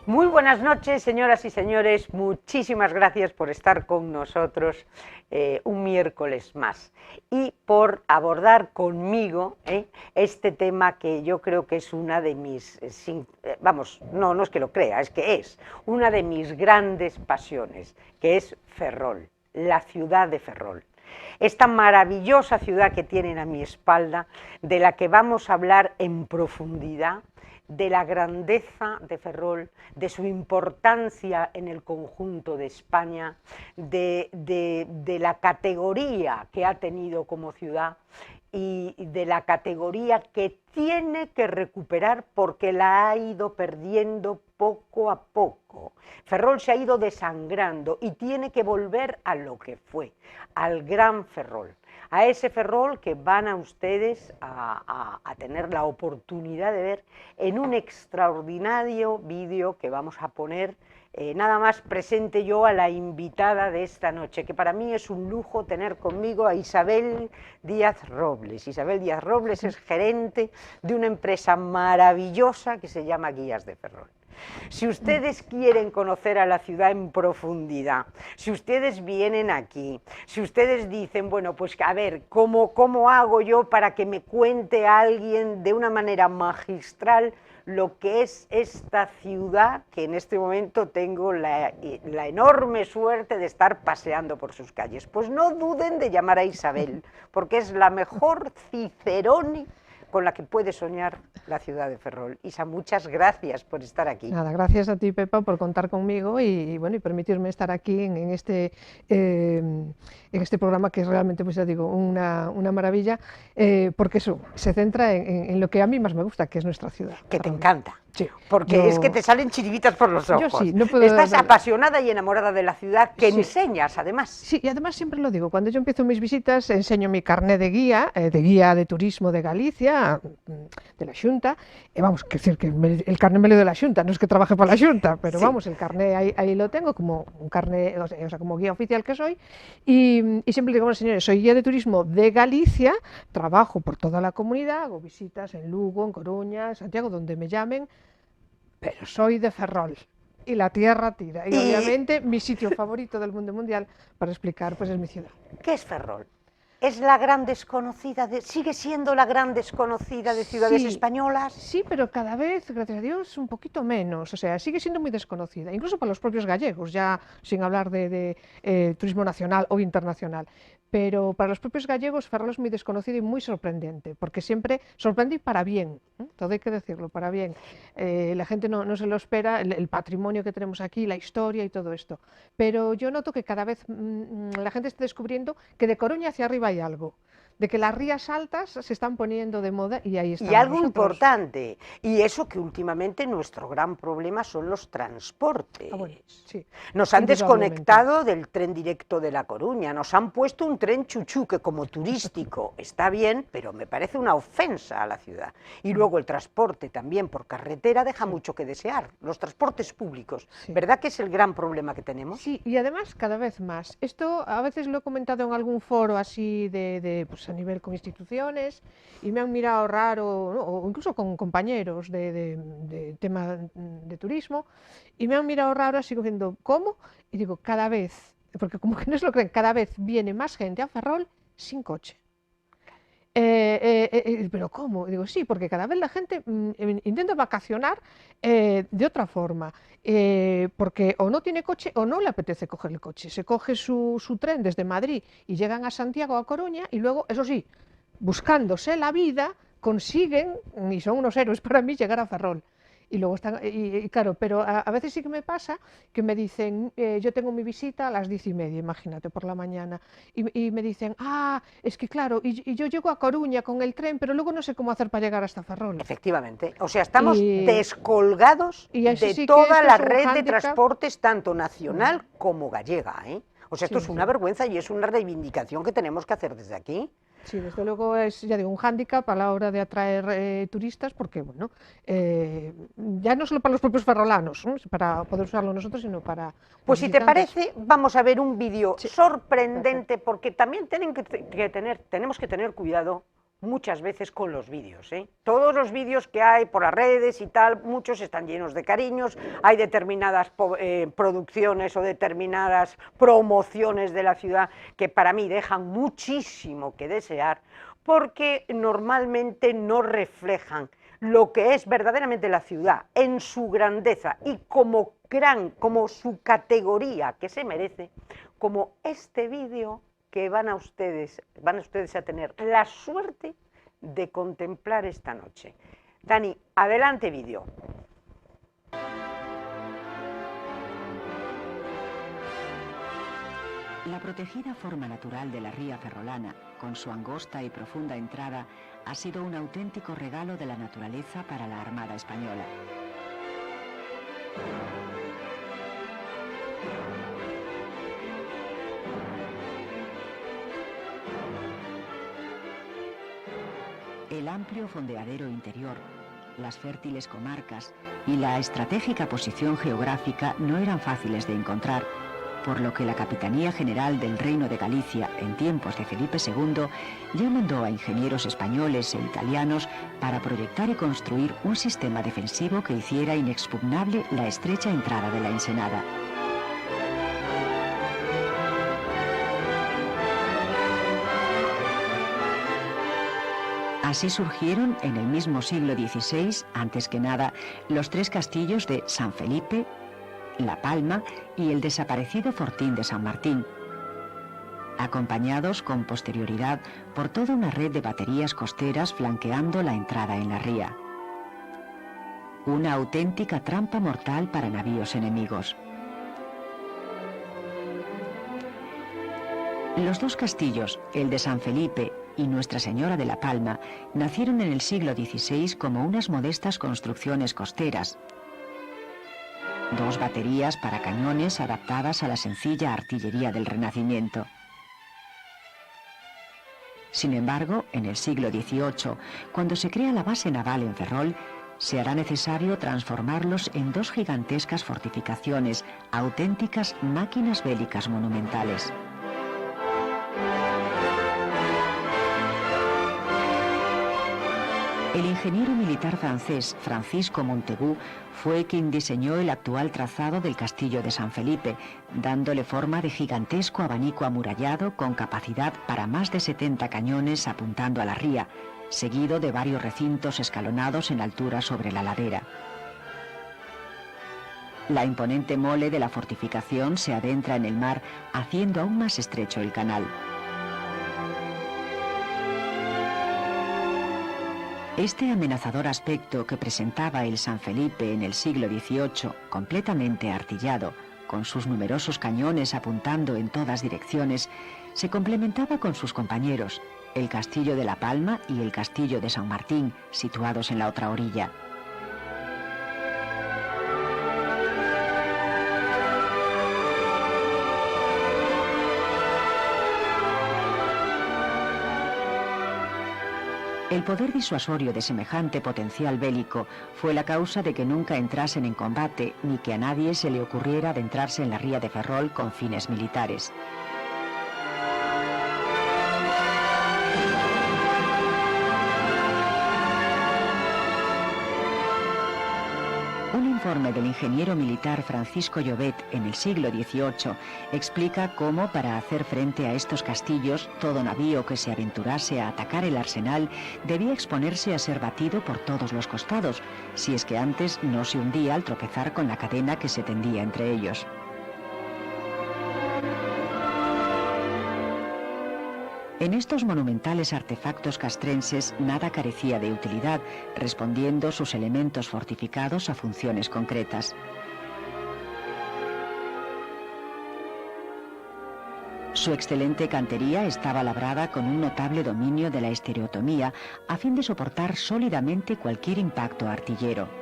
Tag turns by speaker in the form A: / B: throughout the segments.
A: Muy buenas noches, señoras y señores. Muchísimas gracias por estar con nosotros un miércoles más y por abordar conmigo este tema que yo creo que es una de mis, vamos, no es que lo crea, es que es una de mis grandes pasiones, que es Ferrol, la ciudad de Ferrol. Esta maravillosa ciudad que tienen a mi espalda, de la que vamos a hablar en profundidad, de la grandeza de Ferrol, de su importancia en el conjunto de España, de la categoría que ha tenido como ciudad y de la categoría que tiene que recuperar porque la ha ido perdiendo poco a poco. Ferrol se ha ido desangrando y tiene que volver a lo que fue, al gran Ferrol, a ese Ferrol que van a ustedes a tener la oportunidad de ver en un extraordinario vídeo que vamos a poner. Nada más presente yo a la invitada de esta noche, que para mí es un lujo tener conmigo a Isabel Díaz Robles. Isabel Díaz Robles es gerente de una empresa maravillosa que se llama Guías de Ferrol. Si ustedes quieren conocer a la ciudad en profundidad, si ustedes vienen aquí, si ustedes dicen, bueno, pues a ver, ¿cómo hago yo para que me cuente alguien de una manera magistral lo que es esta ciudad, que en este momento tengo la enorme suerte de estar paseando por sus calles? Pues no duden de llamar a Isabel, porque es la mejor cicerone con la que puede soñar la ciudad de Ferrol. Isa, muchas gracias por estar aquí.
B: Nada, gracias a ti, Pepa, por contar conmigo y bueno, y permitirme estar aquí en este programa, que es realmente, pues ya digo, una maravilla, porque eso se centra en lo que a mí más me gusta, que es nuestra ciudad.
A: Que te encanta.
B: Sí,
A: porque es que te salen chiribitas por los ojos.
B: Yo sí, no puedo.
A: Estás apasionada y enamorada de la ciudad, que sí enseñas, además.
B: Sí, y además siempre lo digo, cuando yo empiezo mis visitas enseño mi carné de guía de turismo de Galicia, de la Xunta, vamos, que decir que el carné me lo de la Xunta, no es que trabaje para la Xunta, pero sí, vamos, el carné ahí lo tengo como un carné, o sea, como guía oficial que soy, y siempre digo, bueno, señores, soy guía de turismo de Galicia, trabajo por toda la comunidad, hago visitas en Lugo, en Coruña, en Santiago, donde me llamen, pero soy de Ferrol y la tierra tira. Y obviamente mi sitio favorito del mundo mundial para explicar, pues es mi ciudad.
A: ¿Qué es Ferrol? ¿Es la gran desconocida, sigue siendo la gran desconocida de ciudades españolas?
B: Sí, pero cada vez, gracias a Dios, un poquito menos. O sea, sigue siendo muy desconocida, incluso para los propios gallegos, ya sin hablar de turismo nacional o internacional. Pero para los propios gallegos Ferrol es muy desconocido y muy sorprendente, porque siempre sorprende y para bien, todo hay que decirlo, para bien. La gente no se lo espera, el patrimonio que tenemos aquí, la historia y todo esto. Pero yo noto que cada vez la gente está descubriendo que de Coruña hacia arriba hay algo, de que las rías altas se están poniendo de moda y ahí estamos.
A: Y algo importante, y eso que últimamente nuestro gran problema son los transportes.
B: Bueno, sí,
A: nos han desconectado del tren directo de La Coruña, nos han puesto un tren chuchú que como turístico está bien, pero me parece una ofensa a la ciudad. Y luego el transporte también por carretera deja mucho que desear, los transportes públicos, ¿verdad que es el gran problema que tenemos?
B: Sí, y además cada vez más. Esto a veces lo he comentado en algún foro así pues a nivel con instituciones y me han mirado raro, ¿no? O incluso con compañeros de tema de turismo y me han mirado raro así diciendo, ¿cómo? Y digo, cada vez, porque como que no se lo creen, cada vez viene más gente a Ferrol sin coche. ¿Pero cómo? Digo, sí, porque cada vez la gente intenta vacacionar de otra forma, porque o no tiene coche o no le apetece coger el coche. Se coge su tren desde Madrid y llegan a Santiago, a Coruña, y luego, eso sí, buscándose la vida, consiguen, y son unos héroes para mí, llegar a Ferrol. Y luego están, y claro, pero a veces sí que me pasa que me dicen, yo tengo mi visita a las 10:30, imagínate, por la mañana, y me dicen, es que claro, y yo llego a Coruña con el tren, pero luego no sé cómo hacer para llegar hasta Ferrol.
A: Efectivamente, o sea, estamos descolgados de toda la red de transportes, tanto nacional como gallega, ¿eh? O sea, esto es una vergüenza y es una reivindicación que tenemos que hacer desde aquí.
B: Sí, desde luego es, ya digo, un hándicap a la hora de atraer turistas, porque, bueno, ya no solo para los propios ferrolanos, ¿no? Para poder usarlo nosotros, sino para...
A: Pues si te parece, vamos a ver un vídeo sorprendente, porque también tenemos que tener cuidado muchas veces con los vídeos, ¿eh? Todos los vídeos que hay por las redes y tal, muchos están llenos de cariños, hay determinadas producciones o determinadas promociones de la ciudad que para mí dejan muchísimo que desear, porque normalmente no reflejan lo que es verdaderamente la ciudad en su grandeza y como su categoría que se merece, como este vídeo que van a ustedes a tener la suerte de contemplar esta noche. Dani, adelante vídeo.
C: La protegida forma natural de la ría ferrolana, con su angosta y profunda entrada, ha sido un auténtico regalo de la naturaleza para la Armada Española. El amplio fondeadero interior, las fértiles comarcas y la estratégica posición geográfica no eran fáciles de encontrar, por lo que la Capitanía General del Reino de Galicia, en tiempos de Felipe II, ya mandó a ingenieros españoles e italianos para proyectar y construir un sistema defensivo que hiciera inexpugnable la estrecha entrada de la ensenada. Así surgieron en el mismo siglo XVI, antes que nada, los tres castillos de San Felipe, La Palma y el desaparecido fortín de San Martín, acompañados con posterioridad por toda una red de baterías costeras flanqueando la entrada en la ría. Una auténtica trampa mortal para navíos enemigos. Los dos castillos, el de San Felipe y Nuestra Señora de la Palma, nacieron en el siglo XVI como unas modestas construcciones costeras. Dos baterías para cañones adaptadas a la sencilla artillería del Renacimiento. Sin embargo, en el siglo XVIII, cuando se crea la base naval en Ferrol, se hará necesario transformarlos en dos gigantescas fortificaciones, auténticas máquinas bélicas monumentales. El ingeniero militar francés Francisco Montaigu fue quien diseñó el actual trazado del castillo de San Felipe, dándole forma de gigantesco abanico amurallado con capacidad para más de 70 cañones apuntando a la ría, seguido de varios recintos escalonados en altura sobre la ladera. La imponente mole de la fortificación se adentra en el mar, haciendo aún más estrecho el canal. Este amenazador aspecto que presentaba el San Felipe en el siglo XVIII, completamente artillado, con sus numerosos cañones apuntando en todas direcciones, se complementaba con sus compañeros, el Castillo de La Palma y el Castillo de San Martín, situados en la otra orilla. El poder disuasorio de semejante potencial bélico fue la causa de que nunca entrasen en combate ni que a nadie se le ocurriera adentrarse en la ría de Ferrol con fines militares. Un informe del ingeniero militar Francisco Llobet en el siglo XVIII explica cómo, para hacer frente a estos castillos, todo navío que se aventurase a atacar el arsenal debía exponerse a ser batido por todos los costados, si es que antes no se hundía al tropezar con la cadena que se tendía entre ellos. En estos monumentales artefactos castrenses nada carecía de utilidad, respondiendo sus elementos fortificados a funciones concretas. Su excelente cantería estaba labrada con un notable dominio de la estereotomía, a fin de soportar sólidamente cualquier impacto artillero.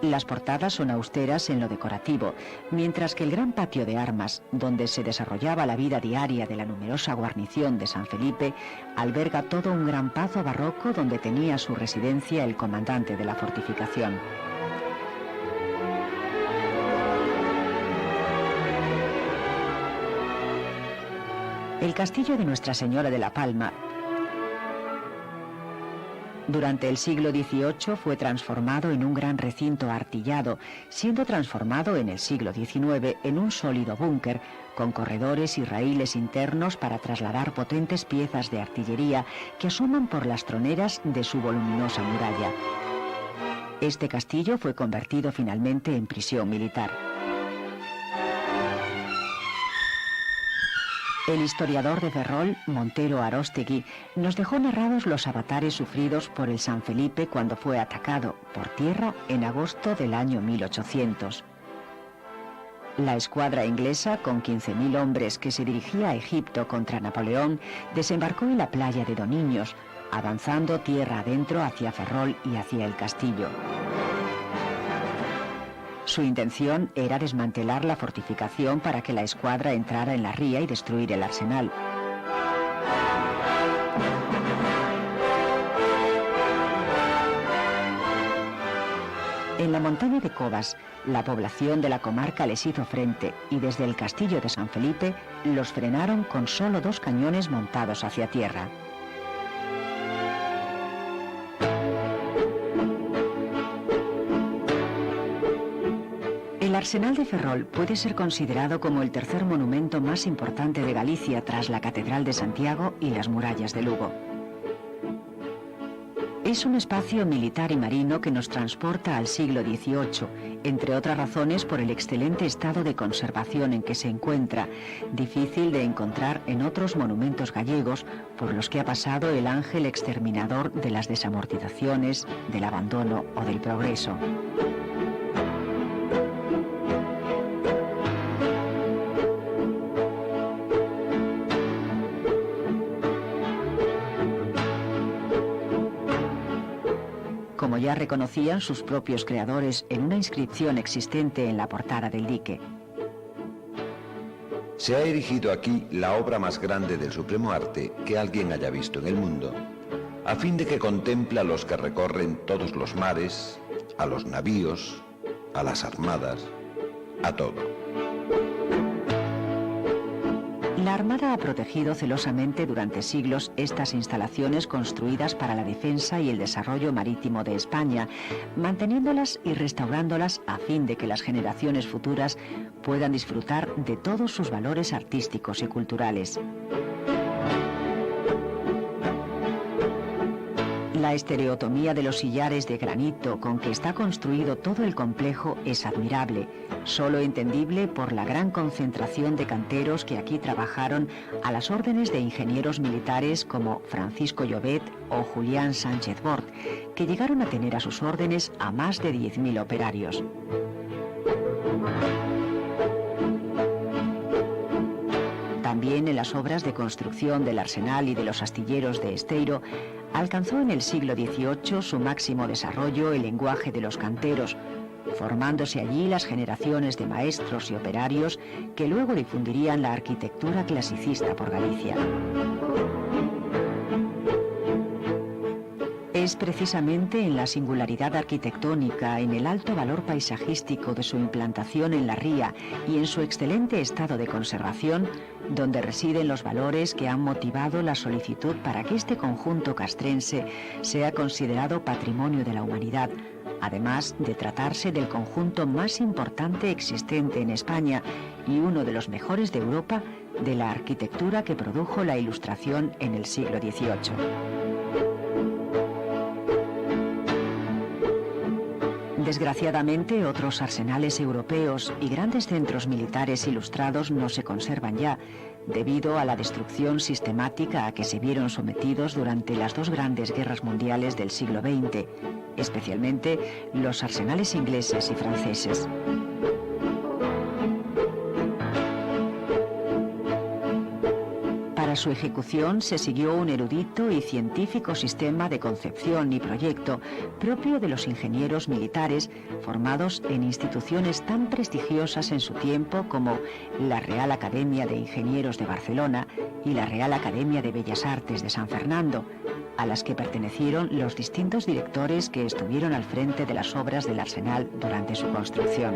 C: Las portadas son austeras en lo decorativo, mientras que el gran patio de armas, donde se desarrollaba la vida diaria de la numerosa guarnición de San Felipe, alberga todo un gran pazo barroco donde tenía su residencia el comandante de la fortificación. El castillo de Nuestra Señora de la Palma durante el siglo XVIII fue transformado en un gran recinto artillado, siendo transformado en el siglo XIX en un sólido búnker con corredores y raíles internos para trasladar potentes piezas de artillería que asoman por las troneras de su voluminosa muralla. Este castillo fue convertido finalmente en prisión militar. El historiador de Ferrol, Montero Aróstegui, nos dejó narrados los avatares sufridos por el San Felipe cuando fue atacado por tierra en agosto del año 1800. La escuadra inglesa, con 15.000 hombres que se dirigía a Egipto contra Napoleón, desembarcó en la playa de Doniños, avanzando tierra adentro hacia Ferrol y hacia el castillo. Su intención era desmantelar la fortificación para que la escuadra entrara en la ría y destruir el arsenal. En la montaña de Cobas, la población de la comarca les hizo frente y desde el castillo de San Felipe los frenaron con solo 2 cañones montados hacia tierra. El Arsenal de Ferrol puede ser considerado como el tercer monumento más importante de Galicia tras la Catedral de Santiago y las murallas de Lugo. Es un espacio militar y marino que nos transporta al siglo XVIII, entre otras razones por el excelente estado de conservación en que se encuentra, difícil de encontrar en otros monumentos gallegos por los que ha pasado el ángel exterminador de las desamortizaciones, del abandono o del progreso. Como ya reconocían sus propios creadores en una inscripción existente en la portada del dique.
D: Se ha erigido aquí la obra más grande del supremo arte que alguien haya visto en el mundo, a fin de que contemple a los que recorren todos los mares, a los navíos, a las armadas, a todo.
C: La Armada ha protegido celosamente durante siglos estas instalaciones construidas para la defensa y el desarrollo marítimo de España, manteniéndolas y restaurándolas a fin de que las generaciones futuras puedan disfrutar de todos sus valores artísticos y culturales. La estereotomía de los sillares de granito con que está construido todo el complejo es admirable, solo entendible por la gran concentración de canteros que aquí trabajaron a las órdenes de ingenieros militares como Francisco Llobet o Julián Sánchez Bort, que llegaron a tener a sus órdenes a más de 10.000 operarios. También en las obras de construcción del arsenal y de los astilleros de Esteiro, alcanzó en el siglo XVIII su máximo desarrollo el lenguaje de los canteros, formándose allí las generaciones de maestros y operarios que luego difundirían la arquitectura clasicista por Galicia. Es precisamente en la singularidad arquitectónica, en el alto valor paisajístico de su implantación en la ría y en su excelente estado de conservación, donde residen los valores que han motivado la solicitud para que este conjunto castrense sea considerado patrimonio de la humanidad, además de tratarse del conjunto más importante existente en España y uno de los mejores de Europa de la arquitectura que produjo la Ilustración en el siglo XVIII. Desgraciadamente, otros arsenales europeos y grandes centros militares ilustrados no se conservan ya, debido a la destrucción sistemática a que se vieron sometidos durante las 2 grandes guerras mundiales del siglo XX, especialmente los arsenales ingleses y franceses. Para su ejecución se siguió un erudito y científico sistema de concepción y proyecto propio de los ingenieros militares formados en instituciones tan prestigiosas en su tiempo como la Real Academia de Ingenieros de Barcelona y la Real Academia de Bellas Artes de San Fernando, a las que pertenecieron los distintos directores que estuvieron al frente de las obras del arsenal durante su construcción.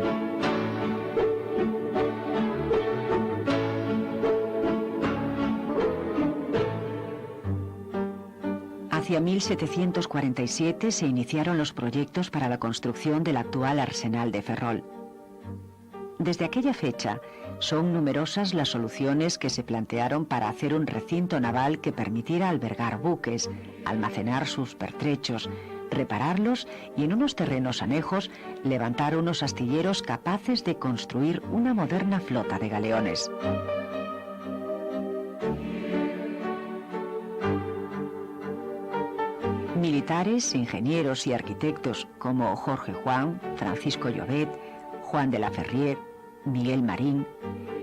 C: Hacia 1747 se iniciaron los proyectos para la construcción del actual arsenal de Ferrol. Desde aquella fecha, son numerosas las soluciones que se plantearon para hacer un recinto naval que permitiera albergar buques, almacenar sus pertrechos, repararlos y en unos terrenos anejos levantar unos astilleros capaces de construir una moderna flota de galeones. Militares, ingenieros y arquitectos como Jorge Juan, Francisco Llobet, Juan de la Ferrier, Miguel Marín,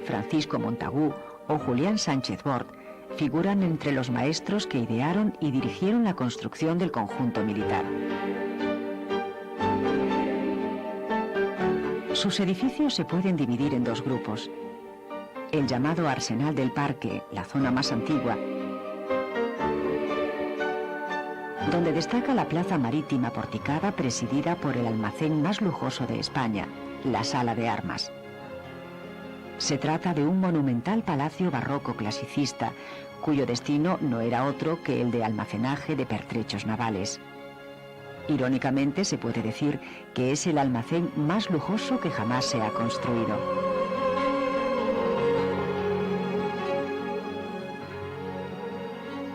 C: Francisco Montagú o Julián Sánchez Bort figuran entre los maestros que idearon y dirigieron la construcción del conjunto militar. Sus edificios se pueden dividir en dos grupos. El llamado Arsenal del Parque, la zona más antigua, donde destaca la plaza marítima porticada presidida por el almacén más lujoso de España, la Sala de Armas. Se trata de un monumental palacio barroco clasicista, cuyo destino no era otro que el de almacenaje de pertrechos navales. Irónicamente, se puede decir que es el almacén más lujoso que jamás se ha construido.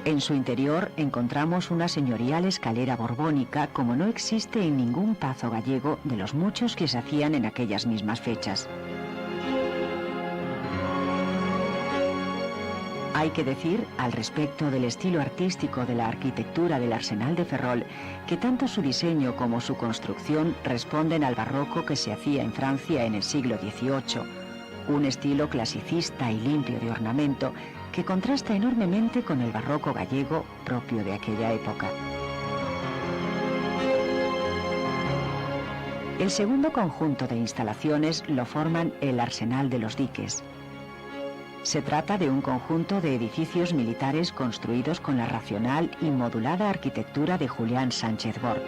C: En su interior encontramos una señorial escalera borbónica como no existe en ningún pazo gallego de los muchos que se hacían en aquellas mismas fechas. Hay que decir, al respecto del estilo artístico de la arquitectura del Arsenal de Ferrol, que tanto su diseño como su construcción responden al barroco que se hacía en Francia en el siglo XVIII, un estilo clasicista y limpio de ornamento que contrasta enormemente con el barroco gallego propio de aquella época. El segundo conjunto de instalaciones lo forman el Arsenal de los Diques. Se trata de un conjunto de edificios militares construidos con la racional y modulada arquitectura de Julián Sánchez Bort.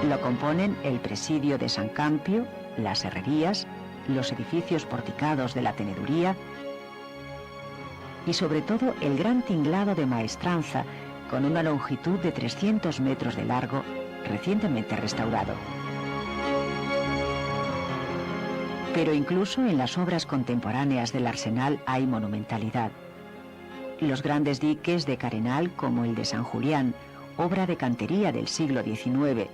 C: Lo componen el presidio de San Campio, las herrerías, los edificios porticados de la teneduría y sobre todo el gran tinglado de Maestranza con una longitud de 300 metros de largo, recientemente restaurado. Pero incluso en las obras contemporáneas del arsenal hay monumentalidad. Los grandes diques de carenal como el de San Julián, obra de cantería del siglo XIX,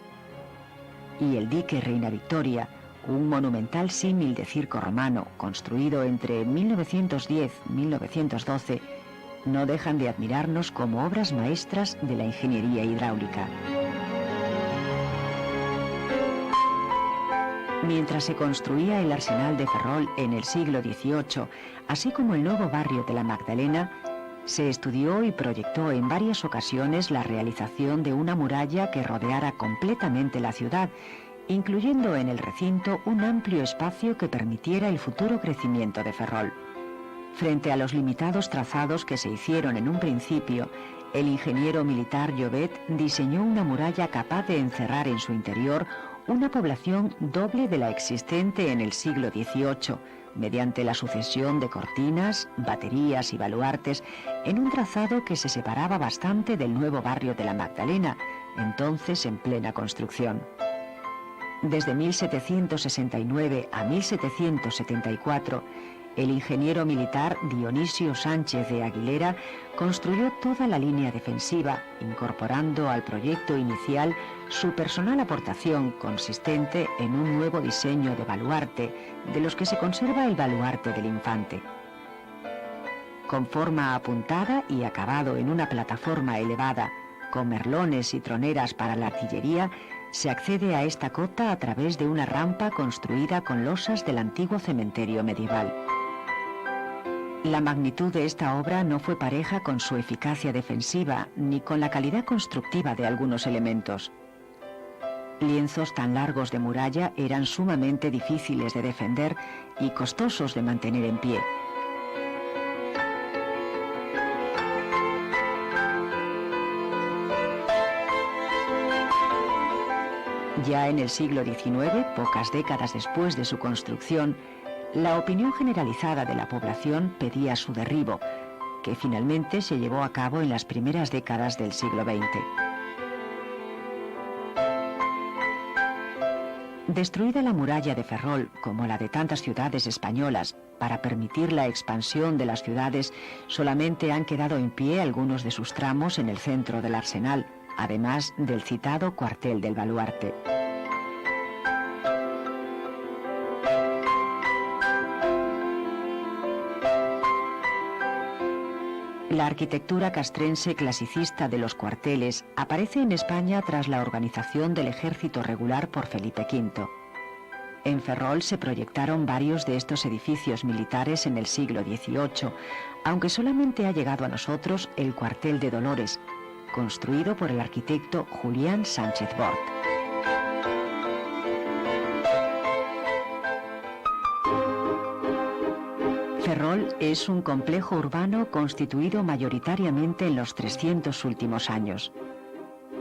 C: y el dique Reina Victoria, un monumental símil de circo romano construido entre 1910 y 1912, no dejan de admirarnos como obras maestras de la ingeniería hidráulica. Mientras se construía el Arsenal de Ferrol en el siglo XVIII, así como el nuevo barrio de la Magdalena, se estudió y proyectó en varias ocasiones la realización de una muralla que rodeara completamente la ciudad, incluyendo en el recinto un amplio espacio que permitiera el futuro crecimiento de Ferrol. Frente a los limitados trazados que se hicieron en un principio, el ingeniero militar Llobet diseñó una muralla capaz de encerrar en su interior una población doble de la existente en el siglo XVIII, mediante la sucesión de cortinas, baterías y baluartes en un trazado que se separaba bastante del nuevo barrio de la Magdalena, entonces en plena construcción. Desde 1769 a 1774, el ingeniero militar Dionisio Sánchez de Aguilera construyó toda la línea defensiva, incorporando al proyecto inicial su personal aportación consistente en un nuevo diseño de baluarte, de los que se conserva el baluarte del Infante. Con forma apuntada y acabado en una plataforma elevada, con merlones y troneras para la artillería, se accede a esta cota a través de una rampa construida con losas del antiguo cementerio medieval. La magnitud de esta obra no fue pareja con su eficacia defensiva ni con la calidad constructiva de algunos elementos. Lienzos tan largos de muralla eran sumamente difíciles de defender y costosos de mantener en pie. Ya en el siglo XIX, pocas décadas después de su construcción, La opinión generalizada de la población pedía su derribo, que finalmente se llevó a cabo en las primeras décadas del siglo XX. Destruida la muralla de Ferrol, como la de tantas ciudades españolas, para permitir la expansión de las ciudades, solamente han quedado en pie algunos de sus tramos en el centro del arsenal, además del citado cuartel del Baluarte. La arquitectura castrense clasicista de los cuarteles aparece en España tras la organización del ejército regular por Felipe V. En Ferrol se proyectaron varios de estos edificios militares en el siglo XVIII, aunque solamente ha llegado a nosotros el cuartel de Dolores, construido por el arquitecto Julián Sánchez Bort. Ferrol es un complejo urbano constituido mayoritariamente en los 300 últimos años.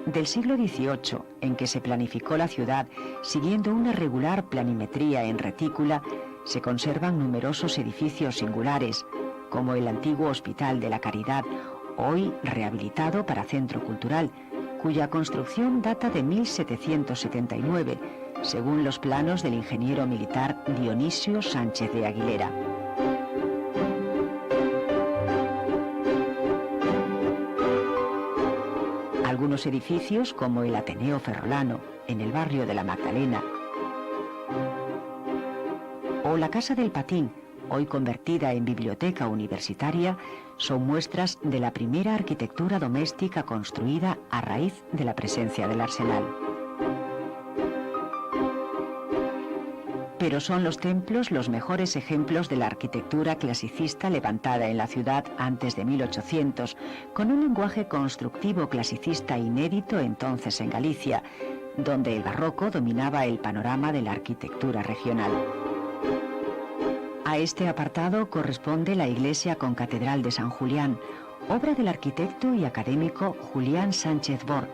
C: Del siglo XVIII, en que se planificó la ciudad siguiendo una regular planimetría en retícula, se conservan numerosos edificios singulares, como el antiguo Hospital de la Caridad, hoy rehabilitado para centro cultural, cuya construcción data de 1779, según los planos del ingeniero militar Dionisio Sánchez de Aguilera. Algunos edificios, como el Ateneo Ferrolano, en el barrio de la Magdalena, o la Casa del Patín, hoy convertida en biblioteca universitaria, son muestras de la primera arquitectura doméstica construida a raíz de la presencia del arsenal. Pero son los templos los mejores ejemplos de la arquitectura clasicista levantada en la ciudad antes de 1800, con un lenguaje constructivo clasicista inédito entonces en Galicia, donde el barroco dominaba el panorama de la arquitectura regional. A este apartado corresponde la iglesia con catedral de San Julián, obra del arquitecto y académico Julián Sánchez Bort,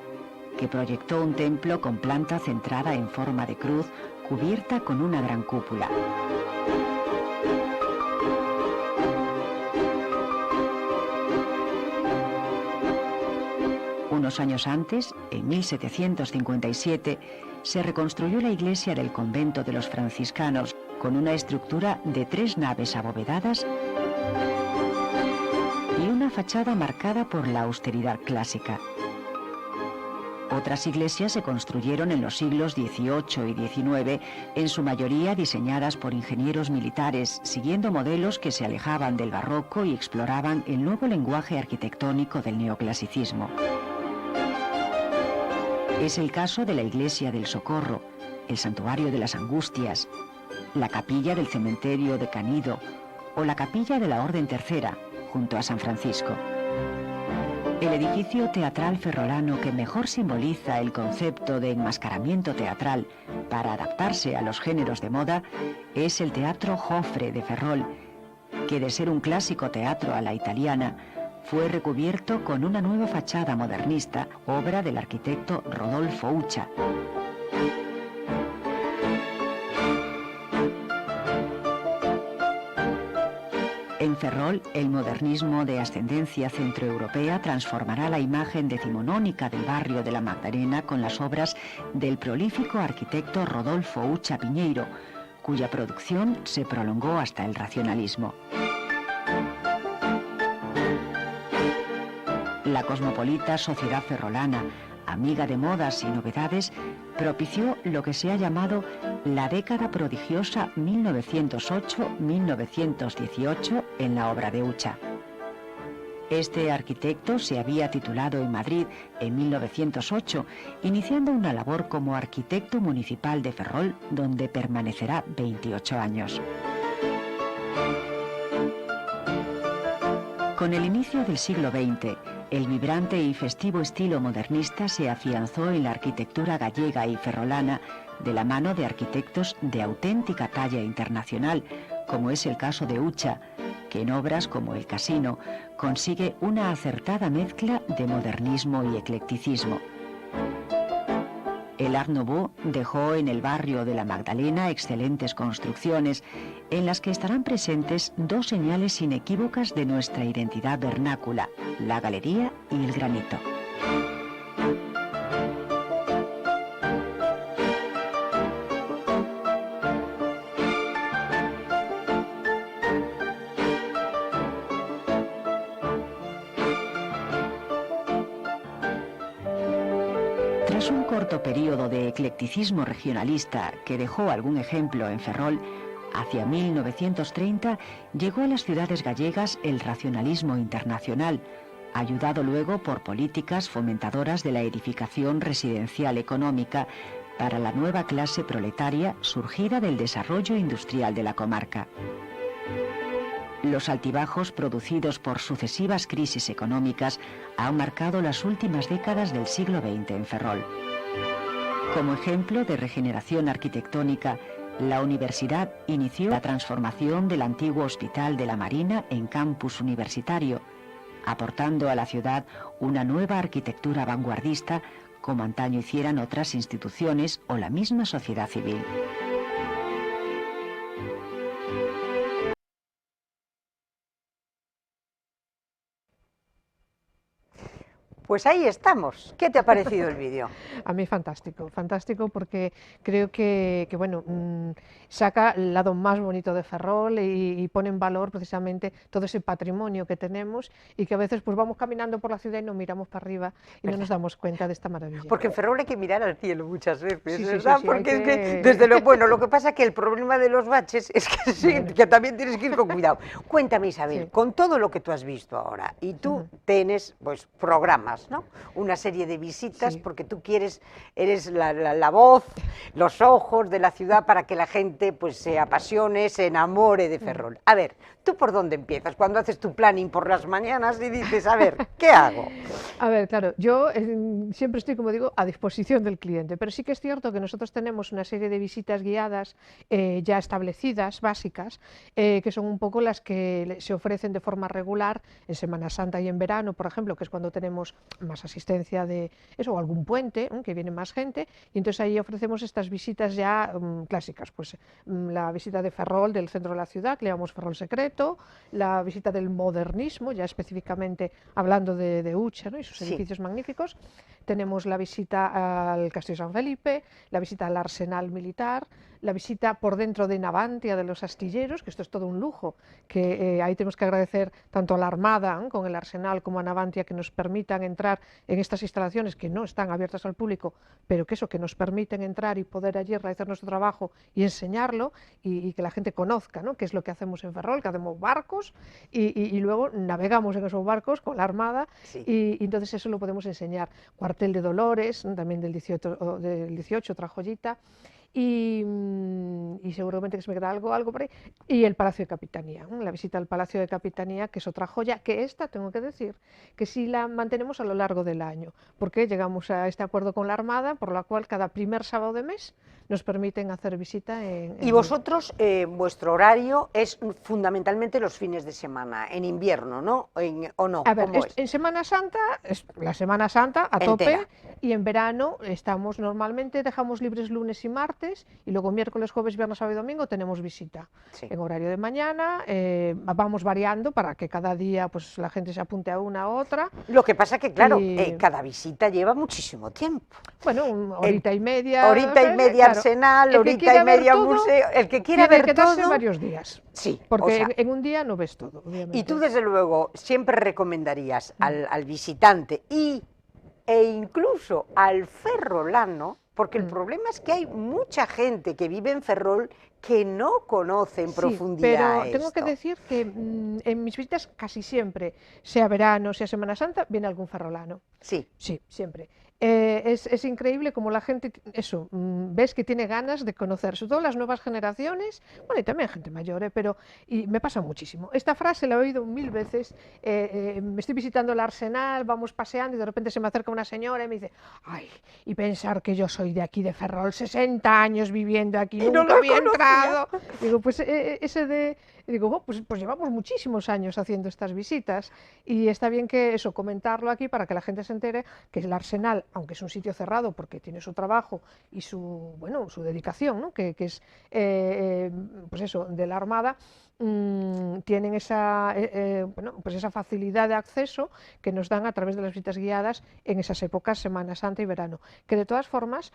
C: que proyectó un templo con planta centrada en forma de cruz, cubierta con una gran cúpula. Unos años antes, en 1757, se reconstruyó la iglesia del convento de los franciscanos con una estructura de 3 naves abovedadas y una fachada marcada por la austeridad clásica. Otras iglesias se construyeron en los siglos XVIII y XIX, en su mayoría diseñadas por ingenieros militares, siguiendo modelos que se alejaban del barroco y exploraban el nuevo lenguaje arquitectónico del neoclasicismo. Es el caso de la Iglesia del Socorro, el Santuario de las Angustias, la Capilla del Cementerio de Canido o la Capilla de la Orden Tercera, junto a San Francisco. El edificio teatral ferrolano que mejor simboliza el concepto de enmascaramiento teatral para adaptarse a los géneros de moda es el Teatro Jofre de Ferrol, que de ser un clásico teatro a la italiana, fue recubierto con una nueva fachada modernista, obra del arquitecto Rodolfo Ucha. En Ferrol, el modernismo de ascendencia centroeuropea transformará la imagen decimonónica del barrio de la Magdalena con las obras del prolífico arquitecto Rodolfo Ucha Piñeiro, cuya producción se prolongó hasta el racionalismo. La cosmopolita sociedad ferrolana, amiga de modas y novedades, propició lo que se ha llamado la década prodigiosa 1908-1918 en la obra de Ucha. Este arquitecto se había titulado en Madrid en 1908, iniciando una labor como arquitecto municipal de Ferrol, donde permanecerá 28 años. Con el inicio del siglo XX, el vibrante y festivo estilo modernista se afianzó en la arquitectura gallega y ferrolana de la mano de arquitectos de auténtica talla internacional, como es el caso de Ucha, que en obras como El Casino consigue una acertada mezcla de modernismo y eclecticismo. El Art Nouveau dejó en el barrio de la Magdalena excelentes construcciones en las que estarán presentes dos señales inequívocas de nuestra identidad vernácula, la galería y el granito. Tras un corto periodo de eclecticismo regionalista que dejó algún ejemplo en Ferrol, hacia 1930 llegó a las ciudades gallegas el racionalismo internacional, ayudado luego por políticas fomentadoras de la edificación residencial económica para la nueva clase proletaria surgida del desarrollo industrial de la comarca. Los altibajos producidos por sucesivas crisis económicas han marcado las últimas décadas del siglo XX en Ferrol. Como ejemplo de regeneración arquitectónica, la universidad inició la transformación del antiguo Hospital de la Marina en campus universitario, aportando a la ciudad una nueva arquitectura vanguardista como antaño hicieran otras instituciones o la misma sociedad civil.
A: Pues ahí estamos. ¿Qué te ha parecido el vídeo?
B: A mí fantástico, fantástico porque creo que bueno, saca el lado más bonito de Ferrol y pone en valor precisamente todo ese patrimonio que tenemos y que a veces pues vamos caminando por la ciudad y nos miramos para arriba y no nos damos cuenta de esta maravilla.
A: Porque en Ferrol hay que mirar al cielo muchas veces,
B: Sí, sí,
A: ¿verdad?
B: sí,
A: Porque
B: hay
A: es que,
B: que-
A: desde lo bueno, lo que pasa es que el problema de los baches es que, sí,
B: Bueno.
A: que también tienes que ir con cuidado. Cuéntame, Isabel,
B: Sí.
A: con todo lo que tú has visto ahora, y tú tienes pues programas, ¿no? Una serie de visitas,
B: Sí.
A: porque tú quieres, eres la voz, los ojos de la ciudad para que la gente pues se apasione, se enamore de Ferrol. A ver, ¿tú por dónde empiezas? Cuando haces tu planning por las mañanas y dices, a ver, ¿qué hago?
B: A ver, claro, yo siempre estoy, como digo, a disposición del cliente, pero sí que es cierto que nosotros tenemos una serie de visitas guiadas ya establecidas, básicas, que son un poco las que se ofrecen de forma regular en Semana Santa y en verano, por ejemplo, que es cuando tenemos más asistencia de eso, o algún puente, que viene más gente, y entonces ahí ofrecemos estas visitas ya clásicas, pues la visita de Ferrol, del centro de la ciudad, que le llamamos Ferrol Secreto, la visita del modernismo, ya específicamente hablando de Ucha, ¿no? Y sus
A: Sí.
B: edificios magníficos. Tenemos la visita al Castillo San Felipe, la visita al Arsenal Militar, la visita por dentro de Navantia, de los astilleros, que esto es todo un lujo, que ahí tenemos que agradecer tanto a la Armada, con el Arsenal, como a Navantia, que nos permitan entrar en estas instalaciones que no están abiertas al público, pero que eso, que nos permiten entrar y poder allí realizar nuestro trabajo y enseñarlo, y que la gente conozca, ¿no? Qué es lo que hacemos en Ferrol, que hacemos barcos, y luego navegamos en esos barcos con la Armada,
A: Sí.
B: y entonces eso lo podemos enseñar. Cuartel de Dolores, ¿no? También del 18, otra joyita, y seguramente que se me queda algo por ahí, y el Palacio de Capitanía, la visita al Palacio de Capitanía, que es otra joya, que esta, tengo que decir, que sí la mantenemos a lo largo del año, porque llegamos a este acuerdo con la Armada, por la cual cada primer sábado de mes nos permiten hacer visita
A: Y vosotros, vuestro horario es fundamentalmente los fines de semana, en invierno, ¿no? ¿O no?
B: A ver,
A: ¿Cómo es?
B: en Semana Santa, es la Semana Santa a tope,
A: Entera.
B: y en verano estamos normalmente, dejamos libres lunes y martes, y luego miércoles, jueves, viernes, sábado y domingo tenemos visita.
A: Sí.
B: En horario de mañana, vamos variando para que cada día pues la gente se apunte a una u otra.
A: Lo que pasa que, claro,
B: Y-
A: cada visita lleva muchísimo tiempo.
B: Bueno, horita y media.
A: Horita y media
B: claro.
A: Arsenal,
B: El que
A: horita
B: quiera
A: y
B: ver
A: media
B: todo,
A: museo, el que quiera
B: tiene
A: ver
B: que darse
A: todo.
B: varios días,
A: Sí,
B: porque
A: o sea,
B: en un día no ves todo, obviamente.
A: y tú desde luego siempre recomendarías al visitante e incluso al ferrolano, porque el problema es que hay mucha gente que vive en Ferrol que no conoce en
B: Sí,
A: profundidad
B: pero tengo que
A: esto.
B: decir que en mis visitas casi siempre, sea verano, sea Semana Santa, viene algún ferrolano.
A: Sí,
B: Sí, siempre. Es increíble como la gente, eso, ves que tiene ganas de conocer, sobre todo las nuevas generaciones, bueno, y también gente mayor, pero y me pasa muchísimo. Esta frase la he oído 1000 veces, me estoy visitando el Arsenal, vamos paseando y de repente se me acerca una señora y me dice, ay, y pensar que yo soy de aquí de Ferrol, 60 años viviendo aquí,
A: Y no
B: nunca
A: lo
B: había
A: conocía.
B: entrado. Digo, pues ese de Y digo, "Oh, pues llevamos muchísimos años haciendo estas visitas y está bien que eso, comentarlo aquí para que la gente se entere que el Arsenal, aunque es un sitio cerrado porque tiene su trabajo y su, bueno, su dedicación, ¿no? que es pues eso, de la Armada, tienen esa, bueno, pues esa facilidad de acceso que nos dan a través de las visitas guiadas en esas épocas, Semana Santa y verano. Que de todas formas,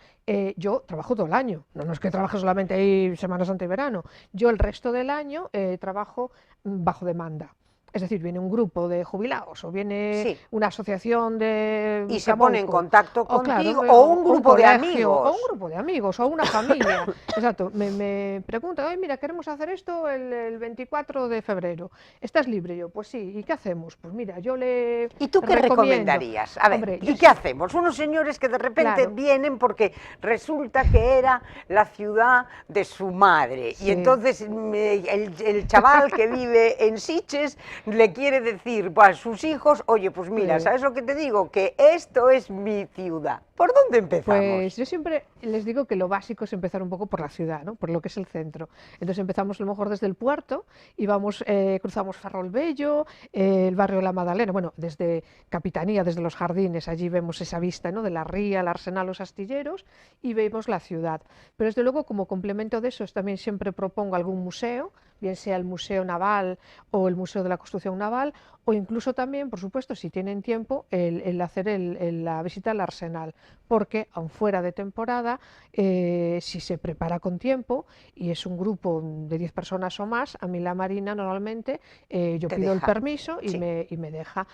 B: yo trabajo todo el año, no es que trabaje solamente ahí Semana Santa y verano, yo el resto del año trabajo bajo demanda. Es decir, viene un grupo de jubilados o viene
A: Sí.
B: una asociación de
A: Y se pone en
B: Camonco,
A: contacto
B: o claro,
A: contigo, o un
B: un
A: grupo de
B: colegio, o un
A: amigos.
B: grupo de amigos, o una familia. Exacto, me preguntan, "Ay, mira, queremos hacer esto el 24 de febrero. ¿Estás libre?". Yo, pues sí, ¿y qué hacemos? Pues mira, yo le
A: ¿Y tú qué
B: recomiendo.
A: recomendarías? A ver,
B: Hombre,
A: ¿y qué hacemos? Unos señores que de repente
B: Claro.
A: vienen porque resulta que era la ciudad de su madre.
B: Sí.
A: Y entonces el chaval que vive en Sitges le quiere decir a sus hijos, oye, pues mira,
B: Sí.
A: ¿sabes lo que te digo? Que esto es mi ciudad. ¿Por dónde empezamos?
B: Pues yo siempre les digo que lo básico es empezar un poco por la ciudad, ¿no? Por lo que es el centro. Entonces empezamos a lo mejor desde el puerto y vamos, cruzamos Ferrol Bello, el barrio La Madalena, bueno, desde Capitanía, desde los jardines, allí vemos esa vista, ¿no? De la ría, el Arsenal, los astilleros y vemos la ciudad. Pero desde luego, como complemento de eso, también siempre propongo algún museo, bien sea el Museo Naval o el Museo de la Construcción Naval, o incluso también, por supuesto, si tienen tiempo, el hacer la visita al Arsenal, porque aun fuera de temporada, si se prepara con tiempo y es un grupo de 10 personas o más, a mí la Marina normalmente yo
A: Te
B: pido el
A: deja,
B: permiso y,
A: sí.
B: me deja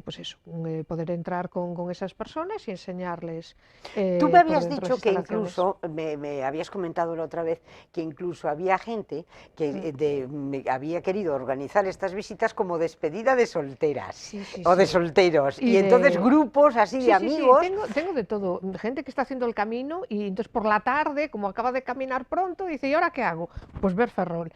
B: pues eso, poder entrar con esas personas y enseñarles
A: Tú me
B: por
A: habías
B: dentro
A: dicho
B: las
A: que
B: instalaciones.
A: incluso, me habías comentado la otra vez, que incluso había gente que había querido organizar estas visitas como despedida de solteras
B: Sí, sí,
A: o de
B: sí.
A: solteros.
B: Y
A: Y entonces
B: de-
A: grupos así de
B: Sí, sí, sí,
A: amigos.
B: tengo de todo. Gente que está haciendo el camino y entonces por la tarde, como acaba de caminar pronto, dice, ¿y ahora qué hago? Pues ver Ferrol.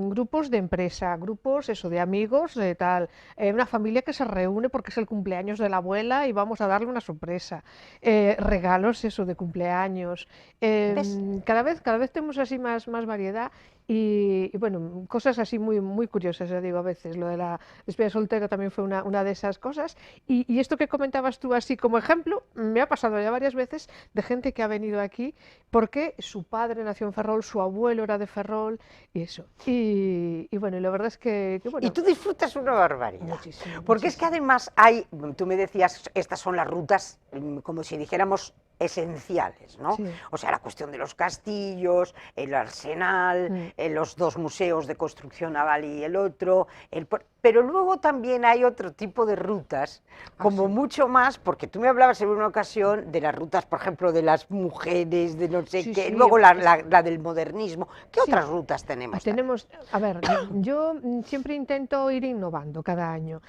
B: Grupos de empresa, grupos eso, de amigos, de tal. Una familia que se reúne porque es el cumpleaños de la abuela y vamos a darle una sorpresa. Regalos eso de cumpleaños.
A: ¿Ves?
B: Cada vez tenemos así más variedad y bueno, cosas así muy curiosas, ya digo, a veces. Lo de la despedida soltera también fue una de esas cosas. Y esto que comentabas tú así como ejemplo, me ha pasado ya varias veces de gente que ha venido aquí porque su padre nació en Ferrol, su abuelo era de Ferrol y eso. Y bueno, y la verdad es que
A: Y
B: bueno,
A: tú disfrutas una barbaridad.
B: muchísimo,
A: Porque es que
B: muchísimo.
A: además hay, tú me decías, estas son las rutas, como si dijéramos, esenciales, ¿no?
B: Sí.
A: O sea, la cuestión de los castillos, el arsenal, los dos museos de construcción naval y el otro, pero luego también hay otro tipo de rutas, como
B: sí.
A: mucho más, porque tú me hablabas en una ocasión de las rutas, por ejemplo, de las mujeres, de no sé
B: Sí,
A: qué,
B: sí,
A: luego la del modernismo. ¿Qué
B: sí.
A: otras rutas tenemos?
B: Tenemos, a ver, yo siempre intento ir innovando cada año.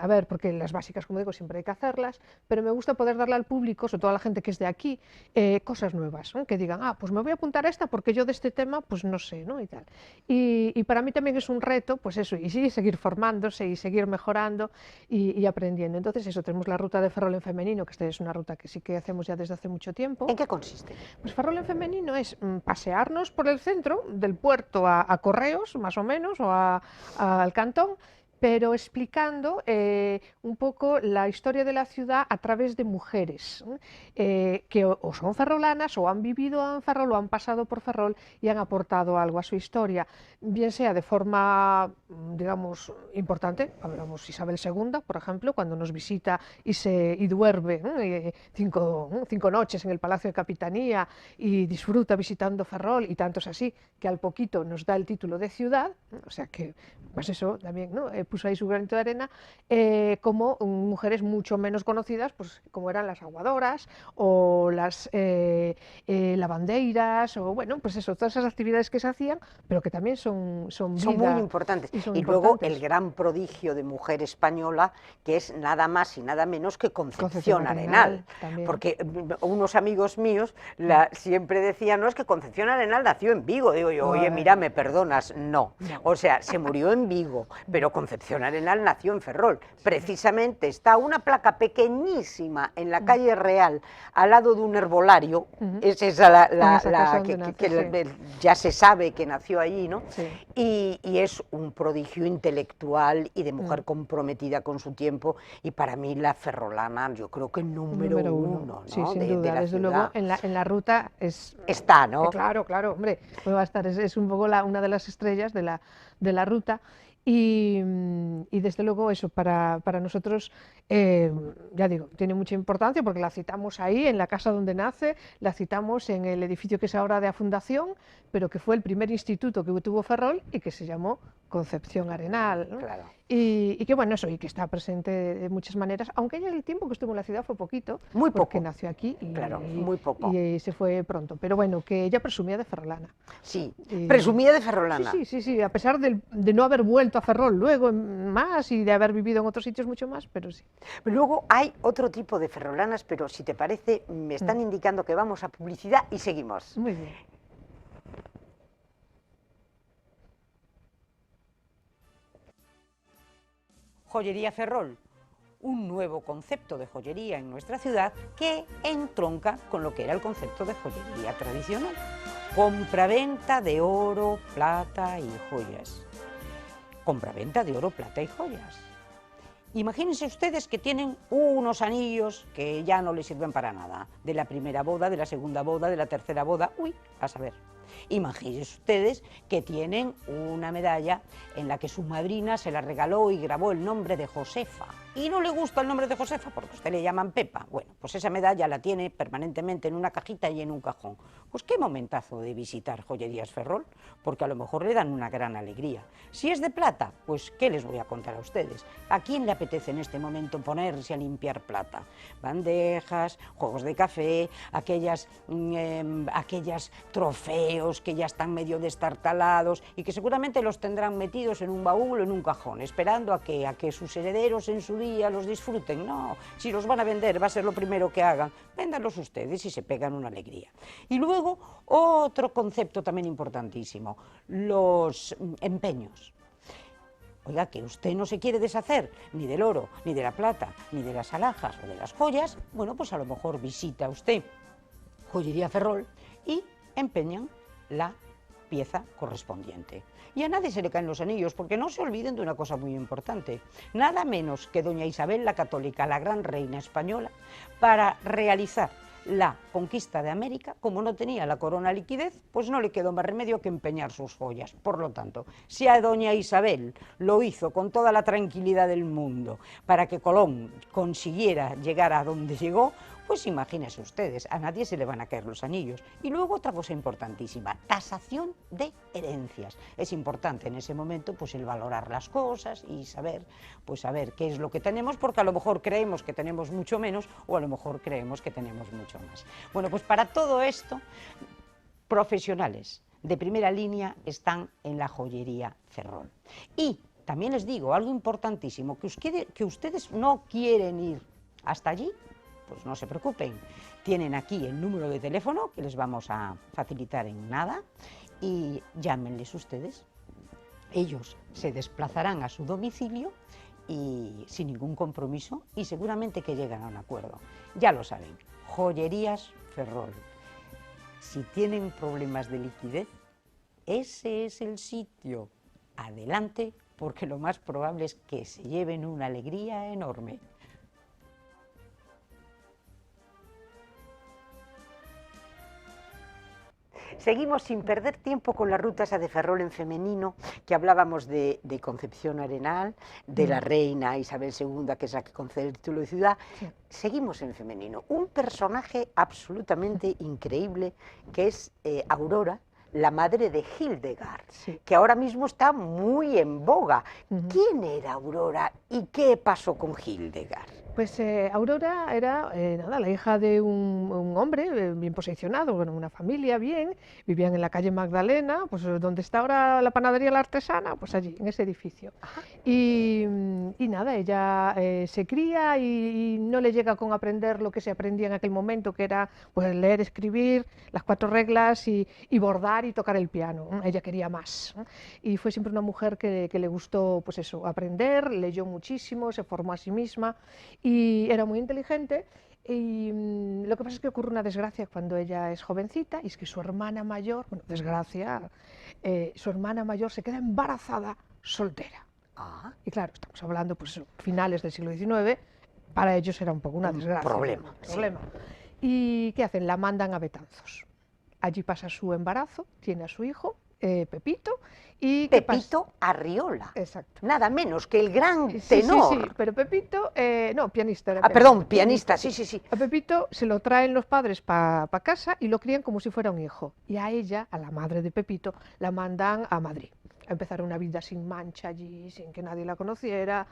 B: A ver, porque las básicas, como digo, siempre hay que hacerlas, pero me gusta poder darle al público, sobre todo a la gente que es de aquí, cosas nuevas, ¿no? Que digan, pues me voy a apuntar a esta porque yo de este tema, pues no sé, ¿no? Y tal. Y para mí también es un reto, pues eso, y sí, seguir formándose y seguir mejorando y aprendiendo. Entonces, eso, tenemos la ruta de Ferrol en femenino, que esta es una ruta que sí que hacemos ya desde hace mucho tiempo.
A: ¿En qué consiste?
B: Pues Ferrol en femenino es pasearnos por el centro, del puerto a Correos, más o menos, o al Cantón, pero explicando un poco la historia de la ciudad a través de mujeres que o son ferrolanas o han vivido en Ferrol o han pasado por Ferrol y han aportado algo a su historia, bien sea de forma, digamos, importante. Hablamos Isabel II, por ejemplo, cuando nos visita y duerme 5 noches en el Palacio de Capitanía y disfruta visitando Ferrol y tantos así, que al poquito nos da el título de ciudad, o sea que, pues eso también, ¿no? Puso ahí su granito de arena, como mujeres mucho menos conocidas, pues como eran las aguadoras o las lavandeiras, o bueno, pues eso, todas esas actividades que se hacían, pero que también son
A: Son
B: vida
A: muy importantes.
B: son
A: Y luego
B: importantes.
A: el gran prodigio de mujer española, que es nada más y nada menos que Concepción Arenal.
B: también.
A: Porque unos amigos míos siempre decían, no, es que Concepción Arenal nació en Vigo. Digo yo, oye, mira, me perdonas, no.
B: No.
A: O sea, se murió en Vigo, pero Concepción Concepción Arenal nació en Ferrol. Precisamente está una placa pequeñísima en la calle Real, al lado de un herbolario. Es esa ya se sabe que nació allí, ¿no?
B: Sí.
A: Y es un prodigio intelectual y de mujer comprometida con su tiempo. Y para mí la ferrolana, yo creo que el número uno, ¿no?
B: Sí, sin
A: de
B: duda.
A: la
B: Desde
A: ciudad.
B: luego en la ruta
A: Está, ¿no?
B: Claro, claro, hombre, pues va a estar, es un poco una de las estrellas de la ruta. Y desde luego eso, para nosotros, ya digo, tiene mucha importancia porque la citamos ahí, en la casa donde nace, la citamos en el edificio que es ahora de la Fundación, pero que fue el primer instituto que tuvo Ferrol y que se llamó Concepción Arenal, ¿no?
A: Claro.
B: Y que bueno, eso, y que está presente de muchas maneras, aunque ella el tiempo que estuvo en la ciudad fue poquito,
A: Muy
B: porque
A: poco.
B: nació aquí
A: Claro, muy poco.
B: y se fue pronto, pero bueno, que ella presumía de ferrolana.
A: Sí, presumía de ferrolana.
B: Sí, a pesar de no haber vuelto a Ferrol luego más y de haber vivido en otros sitios mucho más, pero sí.
A: Luego hay otro tipo de ferrolanas, pero si te parece, me están indicando que vamos a publicidad y seguimos.
B: Muy bien.
A: Joyería Ferrol, un nuevo concepto de joyería en nuestra ciudad que entronca con lo que era el concepto de joyería tradicional. Compraventa de oro, plata y joyas. Compraventa de oro, plata y joyas. Imagínense ustedes que tienen unos anillos que ya no les sirven para nada, de la primera boda, de la segunda boda, de la tercera boda, a saber. Imagínense ustedes que tienen una medalla en la que su madrina se la regaló y grabó el nombre de Josefa. Y no le gusta el nombre de Josefa porque a usted le llaman Pepa. Bueno, pues esa medalla la tiene permanentemente en una cajita y en un cajón. Pues qué momentazo de visitar Joyerías Ferrol, porque a lo mejor le dan una gran alegría. Si es de plata, pues ¿qué les voy a contar a ustedes? ¿A quién le apetece en este momento ponerse a limpiar plata? Bandejas, juegos de café, aquellas trofeos que ya están medio destartalados y que seguramente los tendrán metidos en un baúl o en un cajón, esperando a que sus herederos en su día los disfruten. No, si los van a vender va a ser lo primero que hagan, véndanlos ustedes y se pegan una alegría. Y luego otro concepto también importantísimo, los empeños. Oiga, que usted no se quiere deshacer ni del oro, ni de la plata, ni de las alhajas o de las joyas, bueno, pues a lo mejor visita usted Joyería Ferrol y empeñan la pieza correspondiente. Y a nadie se le caen los anillos, porque no se olviden de una cosa muy importante. Nada menos que doña Isabel la Católica, la gran reina española, para realizar la conquista de América, como no tenía la corona liquidez, pues no le quedó más remedio que empeñar sus joyas. Por lo tanto, si a doña Isabel lo hizo con toda la tranquilidad del mundo para que Colón consiguiera llegar a donde llegó, pues imagínense ustedes, a nadie se le van a caer los anillos. Y luego otra cosa importantísima, tasación de herencias. Es importante en ese momento pues el valorar las cosas y saber qué es lo que tenemos, porque a lo mejor creemos que tenemos mucho menos o a lo mejor creemos que tenemos mucho más. Bueno, pues para todo esto, profesionales de primera línea están en la Joyería Ferrol. Y también les digo algo importantísimo, que ustedes no quieren ir hasta allí, pues no se preocupen, tienen aquí el número de teléfono que les vamos a facilitar en nada y llámenles ustedes. Ellos se desplazarán a su domicilio y sin ningún compromiso y seguramente que llegan a un acuerdo. Ya lo saben, Joyerías Ferrol. Si tienen problemas de liquidez, ese es el sitio. Adelante, porque lo más probable es que se lleven una alegría enorme. Seguimos sin perder tiempo con la ruta esa de Ferrol en femenino, que hablábamos de Concepción Arenal, de la reina Isabel II, que es la que concede el título de ciudad. Sí. Seguimos en femenino. Un personaje absolutamente increíble, que es Aurora, la madre de Hildegard, sí, que ahora mismo está muy en boga. ¿Quién era Aurora y qué pasó con Hildegard?
B: Pues Aurora era nada, la hija de un hombre bien posicionado, bueno, una familia bien, vivían en la calle Magdalena, pues donde está ahora la panadería La Artesana, pues allí, en ese edificio. Y nada, ella se cría y no le llega con aprender lo que se aprendía en aquel momento, que era pues leer, escribir, las 4 reglas y bordar y tocar el piano. Ella quería más. Y fue siempre una mujer que le gustó pues eso, aprender, leyó muchísimo, se formó a sí misma y era muy inteligente. Y lo que pasa es que ocurre una desgracia cuando ella es jovencita, y es que su hermana mayor, bueno, desgracia, su hermana mayor se queda embarazada soltera. Y claro, estamos hablando pues finales del siglo XIX, para ellos era un poco una desgracia.
A: Problema.
B: Problema. ¿Y qué hacen? La mandan a Betanzos. Allí pasa su embarazo, tiene a su hijo, Pepito, y
A: Pepito Arriola.
B: Exacto.
A: Nada menos que el gran
B: Sí,
A: tenor.
B: sí, pero Pepito, no, pianista. Era
A: Perdón, pianista, sí, sí, sí.
B: A Pepito se lo traen los padres para casa y lo crían como si fuera un hijo. Y a ella, a la madre de Pepito, la mandan a Madrid, a empezar una vida sin mancha allí, sin que nadie la conociera,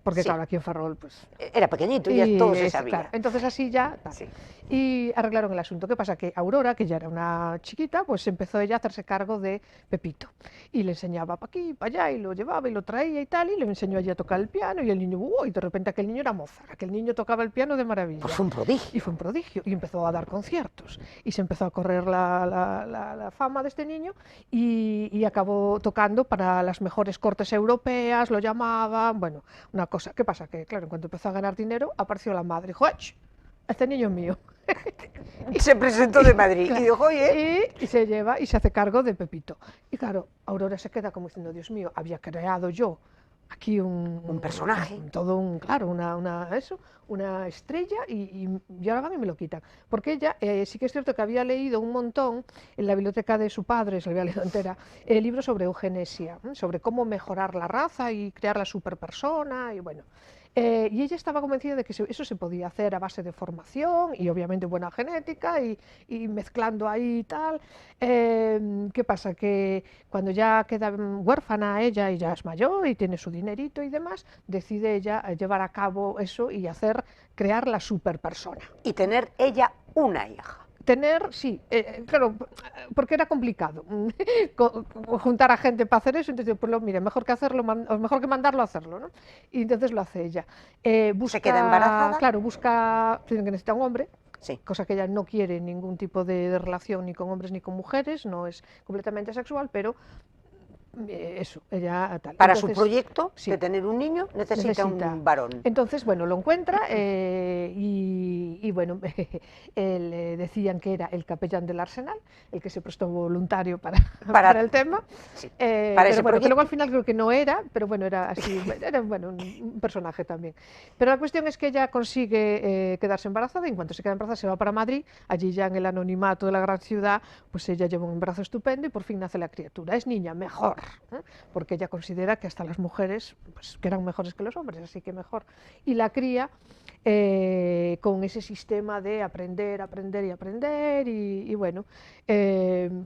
B: porque
A: Sí.
B: claro, aquí en Ferrol, pues...
A: Era pequeñito y ya todo se
B: es,
A: sabía.
B: claro, entonces así ya... tal.
A: Sí.
B: Y arreglaron el asunto. ¿Qué pasa? Que Aurora, que ya era una chiquita, pues empezó ella a hacerse cargo de Pepito. Y le enseñaba para aquí, para allá, y lo llevaba y lo traía y tal, y le enseñó allí a tocar el piano, y el niño, y de repente aquel niño era Mozart, aquel niño tocaba el piano de maravilla.
A: Pues fue un prodigio.
B: Y fue un prodigio, y empezó a dar conciertos, y se empezó a correr la fama de este niño, y acabó tocando para las mejores cortes europeas, lo llamaban, bueno, una cosa. ¿Qué pasa? Que claro, en cuanto empezó a ganar dinero, apareció la madre, dijo, ¡ach! Este niño es mío.
A: Y se presentó de Madrid
B: Claro,
A: y dijo, oye,
B: y se lleva y se hace cargo de Pepito. Y claro, Aurora se queda como diciendo, Dios mío, había creado yo aquí
A: un personaje.
B: todo un, claro, una estrella y ahora van y me lo quitan. Porque ella sí que es cierto que había leído un montón en la biblioteca de su padre, se la había leído entera, libros sobre eugenesia, sobre cómo mejorar la raza y crear la superpersona y bueno. Y ella estaba convencida de que eso se podía hacer a base de formación y obviamente buena genética y mezclando ahí y tal. ¿Qué pasa? Que cuando ya queda huérfana ella y ya es mayor y tiene su dinerito y demás, decide ella llevar a cabo eso y crear la superpersona.
A: Y tener ella una hija.
B: Tener, sí, claro, porque era complicado juntar a gente para hacer eso, entonces, pues mira, mejor que hacerlo, mejor que mandarlo a hacerlo, ¿no? Y entonces lo hace ella.
A: ¿Se queda embarazada?
B: Claro, tiene que necesitar un hombre,
A: Sí.
B: cosa que ella no quiere ningún tipo de relación ni con hombres ni con mujeres, no es completamente sexual, pero eso, ella tal.
A: Para
B: Entonces,
A: su proyecto
B: sí,
A: de tener un niño necesita un varón.
B: Entonces, bueno, lo encuentra y bueno, le decían que era el capellán del Arsenal, el que se prestó voluntario para el tema.
A: Sí, para
B: pero
A: ese
B: bueno, que luego al
A: proyecto.
B: final creo que no era, pero bueno, era así, era bueno, un personaje también. Pero la cuestión es que ella consigue quedarse embarazada y en cuanto se queda embarazada se va para Madrid, allí ya en el anonimato de la gran ciudad, pues ella lleva un embarazo estupendo y por fin nace la criatura. Es niña, mejor, porque ella considera que hasta las mujeres pues, que eran mejores que los hombres, así que mejor. Y la cría con ese sistema de aprender, aprender y aprender y bueno,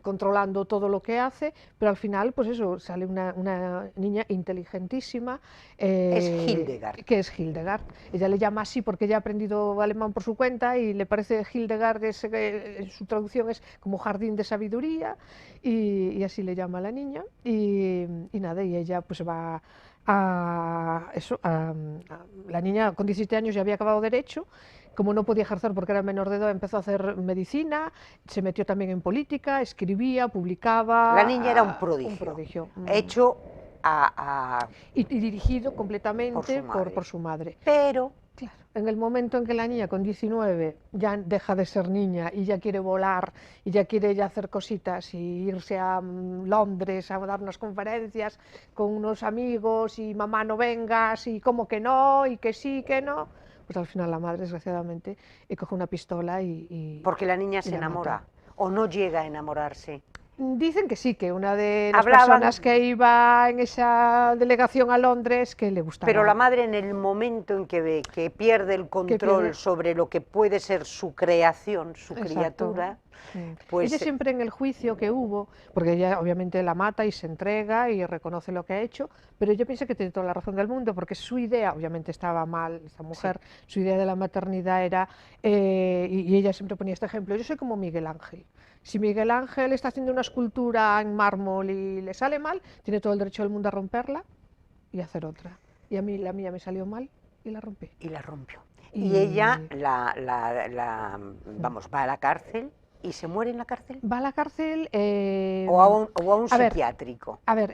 B: controlando todo lo que hace, pero al final pues eso, sale una niña inteligentísima.
A: Es Hildegard.
B: Que es Hildegard. Ella le llama así porque ella ha aprendido alemán por su cuenta y le parece Hildegard, su traducción es como jardín de sabiduría y así le llama a la niña y nada, y ella pues va la niña con 17 años ya había acabado Derecho, como no podía ejercer porque era menor de edad, empezó a hacer medicina, se metió también en política, escribía, publicaba.
A: La niña era un prodigio. Hecho
B: y dirigido completamente
A: por
B: su madre.
A: Pero
B: claro, en el momento en que la niña con 19 ya deja de ser niña y ya quiere volar y ya quiere ya hacer cositas y irse a Londres a dar unas conferencias con unos amigos y mamá no vengas y como que no y que sí, que no, pues al final la madre desgraciadamente coge una pistola y
A: porque la niña se enamora o no llega a enamorarse.
B: Dicen que sí, que una de las
A: Hablaban-
B: personas que iba en esa delegación a Londres que le gustaba.
A: Pero la madre, en el momento en que ve que pierde el control
B: pierde-
A: sobre lo que puede ser su creación, su
B: Exacto.
A: criatura,
B: Mm.
A: pues
B: Ella siempre en el juicio que hubo, porque ella obviamente la mata y se entrega y reconoce lo que ha hecho, pero yo pienso que tiene toda la razón del mundo, porque su idea, obviamente estaba mal esta mujer, su idea de la maternidad era, y ella siempre ponía este ejemplo, yo soy como Miguel Ángel. Si Miguel Ángel está haciendo una escultura en mármol y le sale mal, tiene todo el derecho del mundo a romperla y hacer otra. Y a mí la mía me salió mal y la rompí.
A: y la rompió.
B: Y-
A: Y ella vamos, va a la cárcel y se muere en la cárcel.
B: Va a la cárcel...
A: O a un
B: a ver,
A: psiquiátrico.
B: A ver,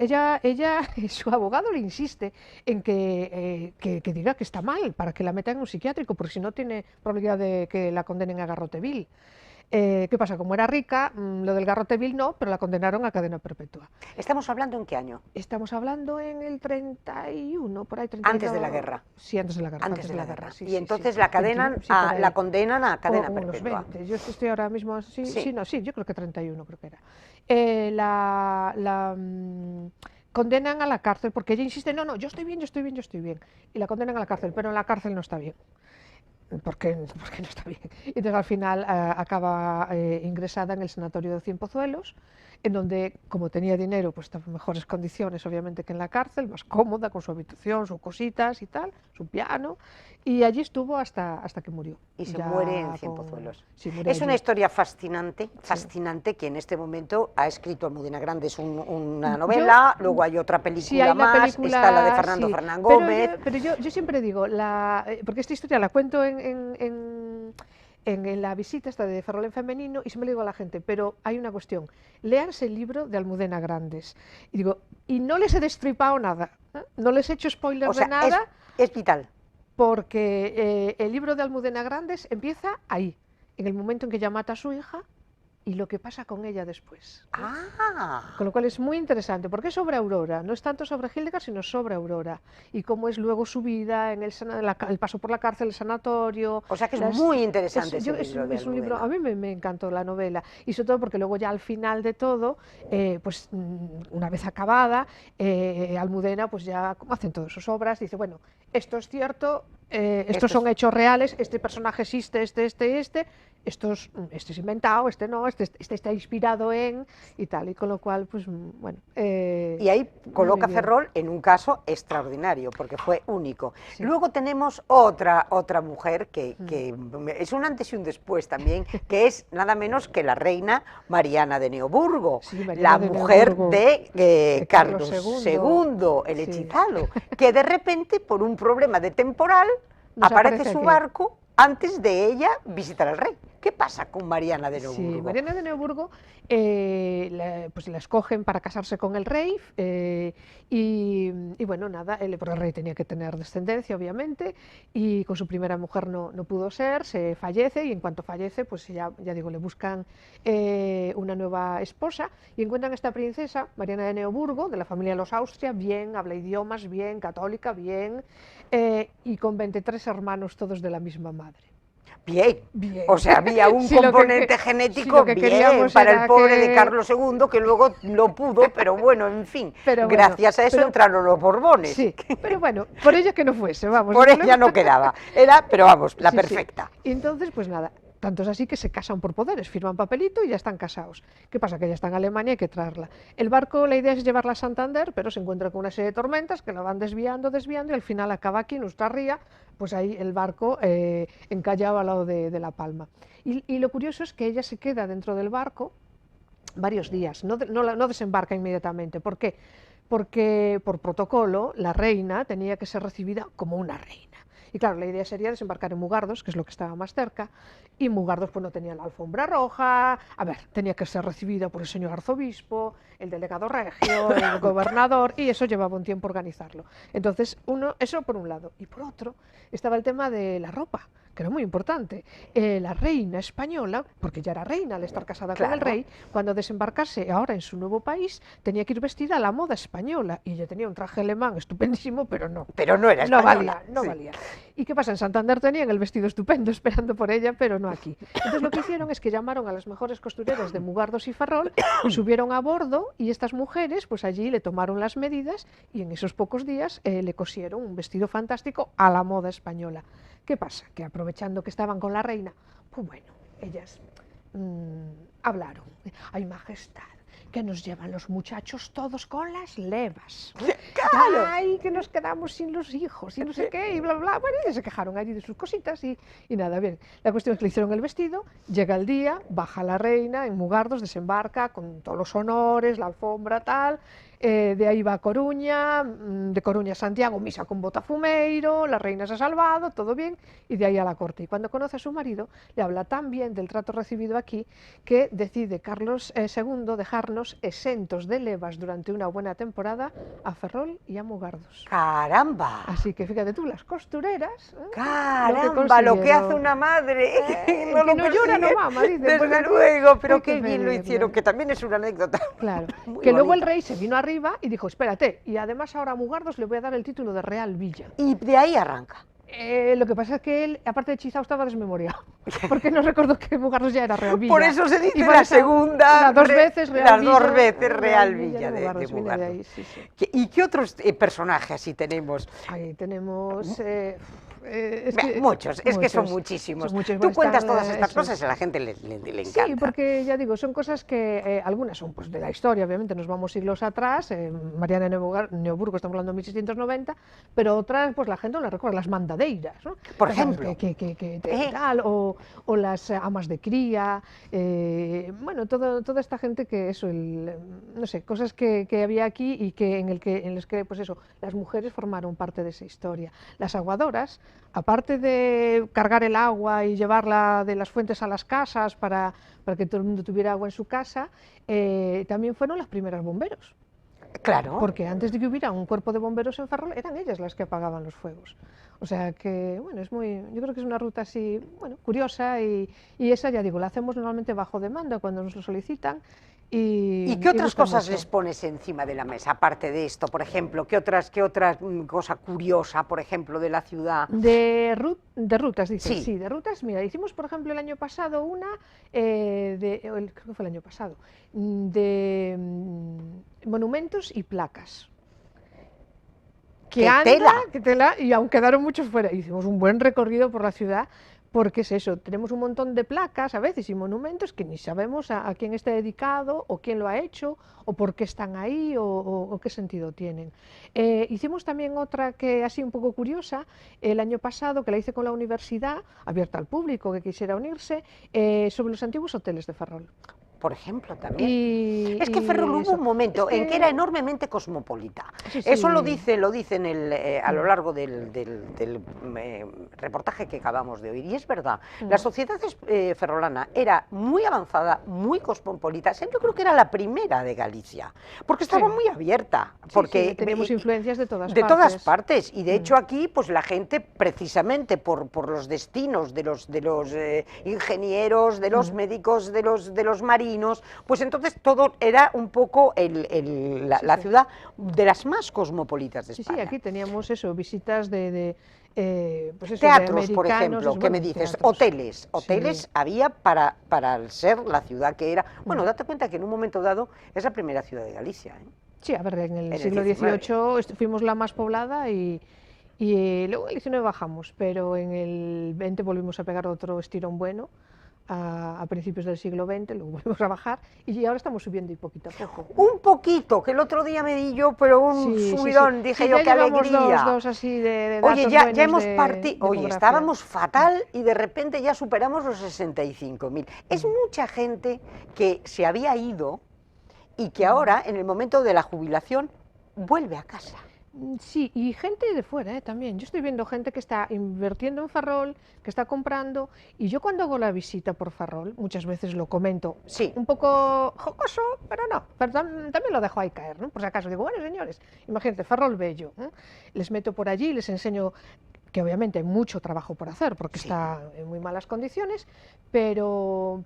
B: su abogado le insiste en que diga que está mal para que la meta en un psiquiátrico, porque si no tiene probabilidad de que la condenen a garrote vil. ¿Qué pasa? Como era rica, lo del garrote vil no, pero la condenaron a cadena perpetua.
A: ¿Estamos hablando en qué año?
B: Estamos hablando en el 31, por ahí 32.
A: Antes de la guerra.
B: Sí, antes de la guerra.
A: Antes de la guerra.
B: sí,
A: Y
B: sí,
A: entonces
B: sí.
A: la
B: 21, sí, por ahí.
A: la condenan a cadena
B: O unos
A: perpetua.
B: 20. Yo estoy ahora mismo,
A: Sí.
B: sí, yo creo que 31 creo que era. Condenan a la cárcel porque ella insiste, no, yo estoy bien. Y la condenan a la cárcel, pero en la cárcel no está bien. Porque no está bien. Y entonces al final acaba ingresada en el sanatorio de Cienpozuelos, en donde, como tenía dinero, pues estaba en mejores condiciones, obviamente, que en la cárcel, más cómoda, con su habitación, sus cositas y tal, su piano, y allí estuvo hasta que murió.
A: Y se
B: Ya
A: muere en
B: con-
A: Cienpozuelos.
B: sí, muere
A: Es una
B: allí.
A: historia fascinante que en este momento ha escrito Almudena Grandes una novela, luego hay otra película
B: Sí, hay la
A: más,
B: película,
A: está la de Fernando
B: sí,
A: Fernán
B: pero
A: Gómez.
B: Pero yo siempre digo, porque esta historia la cuento en la visita esta de Ferrol en femenino y siempre le digo a la gente, pero hay una cuestión, léanse el libro de Almudena Grandes. Y digo, y no les he destripado nada, no les he hecho spoilers
A: O sea,
B: de nada,
A: es vital.
B: porque el libro de Almudena Grandes empieza ahí, en el momento en que ella mata a su hija y lo que pasa con ella después.
A: Ah,
B: Con lo cual es muy interesante, porque es sobre Aurora, no es tanto sobre Hildegard, sino sobre Aurora, y cómo es luego su vida, en el paso por la cárcel, el sanatorio.
A: o sea que es muy interesante ese
B: Es
A: libro de
B: un libro, a
A: Almudena.
B: mí me encantó la novela, y sobre todo porque luego ya al final de todo, una vez acabada, Almudena, pues ya como hacen todas sus obras, dice, bueno, esto es cierto, estos son hechos reales, este personaje existe, este es inventado, este no, este está inspirado en y tal, y con lo cual, pues bueno.
A: Y ahí coloca
B: bien.
A: Ferrol en un caso extraordinario, porque fue único.
B: Sí.
A: Luego tenemos otra mujer que es un antes y un después también, que es nada menos que la reina Mariana de Neoburgo,
B: Sí, Mariana
A: la
B: de
A: mujer
B: Neoburgo,
A: de Carlos
B: II,
A: II, el
B: sí.
A: hechizado, que de repente, por un problema de temporal,
B: Nos
A: aparece
B: aparece
A: su
B: aquí.
A: barco antes de ella visitar al rey. ¿Qué pasa con Mariana de Neoburgo?
B: Sí, Mariana de Neoburgo pues la escogen para casarse con el rey y bueno, nada, porque el rey tenía que tener descendencia, obviamente, y con su primera mujer no pudo ser, se fallece y en cuanto fallece, pues ya digo, le buscan una nueva esposa y encuentran a esta princesa, Mariana de Neoburgo, de la familia de los Austria, bien, habla idiomas, bien, católica, bien, y con 23 hermanos todos de la misma madre.
A: Bien.
B: Bien.
A: O sea, había un
B: Sí, lo que
A: componente
B: que-
A: genético
B: sí, lo que
A: bien
B: queríamos
A: para
B: era
A: el pobre
B: que-
A: de Carlos II, que luego lo pudo, pero bueno, en fin,
B: Pero bueno,
A: gracias a eso
B: pero-
A: entraron los Borbones.
B: Sí, pero bueno, por ella que no fuese, vamos.
A: Por
B: desde
A: ella
B: luego.
A: no quedaba. Era, pero vamos, la
B: Sí, sí.
A: perfecta.
B: Y entonces, pues nada, tanto es así que se casan por poderes, firman papelito y ya están casados. ¿Qué pasa? Que ella está en Alemania y hay que traerla. El barco, la idea es llevarla a Santander, pero se encuentra con una serie de tormentas que la van desviando y al final acaba aquí en Ustarría, pues ahí el barco encallado al lado de La Palma. Y lo curioso es que ella se queda dentro del barco varios días, no desembarca inmediatamente. ¿Por qué? Porque por protocolo la reina tenía que ser recibida como una reina. Y claro, la idea sería desembarcar en Mugardos, que es lo que estaba más cerca, y Mugardos pues no tenía la alfombra roja, a ver, tenía que ser recibida por el señor arzobispo, el delegado regio, el gobernador, y eso llevaba un tiempo organizarlo. Entonces, eso por un lado. Y por otro, estaba el tema de la ropa, que era muy importante. La reina española, porque ya era reina al estar casada con el
A: Claro.
B: rey, cuando desembarcase ahora en su nuevo país, tenía que ir vestida a la moda española, y ella tenía un traje alemán estupendísimo, pero no.
A: Pero no era
B: No
A: española.
B: valía, no
A: Sí.
B: valía. ¿Y qué pasa? En Santander tenían el vestido estupendo esperando por ella, pero no aquí. Entonces lo que hicieron es que llamaron a las mejores costureras de Mugardos y Ferrol, subieron a bordo y estas mujeres pues allí le tomaron las medidas y en esos pocos días le cosieron un vestido fantástico a la moda española. ¿Qué pasa? Que aprovechando que estaban con la reina, pues bueno, ellas hablaron. ¡Ay, majestad! Que nos llevan los muchachos todos con las levas.
A: ¡Claro!
B: ¡Ay, que nos quedamos sin los hijos! Y no sé qué, y bla, bla. Bueno, y se quejaron allí de sus cositas y nada, bien. La cuestión es que le hicieron el vestido, llega el día, baja la reina en Mugardos, desembarca con todos los honores, la alfombra, tal. De ahí va a Coruña, de Coruña a Santiago, misa con Botafumeiro, la reina se ha salvado, todo bien, y de ahí a la corte. Y cuando conoce a su marido, le habla tan bien del trato recibido aquí que decide Carlos II dejarnos exentos de levas durante una buena temporada a Ferrol y a Mugardos.
A: ¡Caramba!
B: Así que fíjate tú, las costureras.
A: ¡Caramba! Lo que hace una madre.
B: No lo que llora no mama, dice.
A: Desde
B: Pues aquí
A: luego, pero
B: hay que
A: qué bien lo
B: pedirle.
A: hicieron, que también es una anécdota.
B: Claro,
A: Muy
B: que luego el
A: bonita.
B: rey se vino arriba y dijo, espérate, y además ahora a Mugardos le voy a dar el título de Real Villa.
A: Y de ahí arranca.
B: Lo que pasa es que él, aparte de hechizado, estaba desmemoriado, porque no recordó que Mugardos ya era Real Villa.
A: Por eso se dice
B: Y por
A: la
B: eso,
A: segunda.
B: las dos veces Real
A: Las
B: Villa.
A: dos veces Real Villa de
B: Mugardos, viene de
A: Mugardos.
B: ahí, sí, sí.
A: ¿Y qué otros personajes así tenemos?
B: Ahí tenemos... es
A: Muchos, es que son muchísimos.
B: son muchos,
A: Tú
B: bueno,
A: cuentas
B: están,
A: todas estas
B: eso
A: cosas
B: es.
A: y a la gente le encanta.
B: Sí, porque ya digo, son cosas que algunas son pues, de la historia, obviamente nos vamos siglos atrás, Mariana Neoburgo, estamos hablando de 1690, pero otras pues la gente no las recuerda, las mandadeiras, ¿no?
A: Por
B: Ya sabes,
A: ejemplo.
B: que tal, o las amas de cría, bueno, toda esta gente que eso, no sé, cosas que había aquí y que en los que pues eso, las mujeres formaron parte de esa historia. Las aguadoras, aparte de cargar el agua y llevarla de las fuentes a las casas para que todo el mundo tuviera agua en su casa, también fueron las primeras bomberos.
A: Claro.
B: Porque antes de que hubiera un cuerpo de bomberos en Ferrol, eran ellas las que apagaban los fuegos. O sea que, bueno, yo creo que es una ruta así, bueno, curiosa y esa, ya digo, la hacemos normalmente bajo demanda cuando nos lo solicitan.
A: ¿Y qué otras
B: gusta
A: cosas
B: mucho.
A: les pones encima de la mesa, aparte de esto, por ejemplo? ¿Qué otra cosa curiosa, por ejemplo, de la ciudad?
B: De rutas, dices.
A: Sí.
B: Sí, de rutas. Mira, hicimos, por ejemplo, el año pasado una, creo que fue el año pasado, de monumentos y placas.
A: ¡Qué tela!
B: ¡Qué tela! Y aún quedaron muchos fuera. Hicimos un buen recorrido por la ciudad, porque es eso, tenemos un montón de placas a veces y monumentos que ni sabemos a quién está dedicado, o quién lo ha hecho, o por qué están ahí, o qué sentido tienen. Hicimos también otra que así un poco curiosa, el año pasado, que la hice con la universidad, abierta al público que quisiera unirse, sobre los antiguos hoteles de Ferrol.
A: Por ejemplo, también. Es que
B: Y
A: Ferrol hubo
B: eso,
A: un momento
B: es
A: en que era enormemente cosmopolita.
B: Sí,
A: Eso lo
B: sí.
A: dicen a lo largo del reportaje que acabamos de oír. Y es verdad, la sociedad ferrolana era muy avanzada, muy cosmopolita. O sea, yo creo que era la primera de Galicia, porque estaba
B: Sí.
A: muy abierta.
B: Sí,
A: Porque
B: sí, teníamos influencias de todas
A: de
B: partes.
A: todas partes. Y de hecho aquí, pues la gente, precisamente por los destinos de los ingenieros, de los médicos, de los marinos, pues entonces todo era un poco la ciudad de las más cosmopolitas de
B: Sí,
A: España.
B: sí, aquí teníamos eso, visitas pues eso,
A: Teatros,
B: de
A: por
B: americanos,
A: ejemplo, ¿qué me dices?
B: teatros.
A: Hoteles
B: Sí.
A: había para ser la ciudad que era. Bueno, date cuenta que en un momento dado es la primera ciudad de Galicia, ¿eh?
B: Sí, a ver, en el
A: el
B: siglo
A: 19.
B: XVIII fuimos la más poblada y luego en el XIX bajamos, pero en el XX volvimos a pegar otro estirón bueno. A principios del siglo XX, luego volvimos a bajar y ahora estamos subiendo y poquito a poco.
A: Un poquito, que el otro día me di yo, pero un
B: Sí, sí,
A: subidón,
B: sí.
A: dije
B: Sí,
A: yo,
B: ya
A: qué
B: llevamos
A: alegría.
B: dos así de
A: Oye,
B: datos
A: ya
B: buenos
A: hemos
B: de
A: partido, oye,
B: demografía.
A: estábamos fatal y de repente ya superamos los 65.000. Es mucha gente que se había ido y que ahora, en el momento de la jubilación, vuelve a casa.
B: Sí, y gente de fuera también. Yo estoy viendo gente que está invirtiendo en Ferrol, que está comprando, y yo cuando hago la visita por Ferrol, muchas veces lo comento,
A: Sí.
B: un poco jocoso, pero no, pero también lo dejo ahí caer, ¿no? Por si acaso digo, bueno, señores, imagínate, Ferrol bello, ¿eh? Les meto por allí, les enseño que obviamente hay mucho trabajo por hacer, porque
A: Sí.
B: está en muy malas condiciones, pero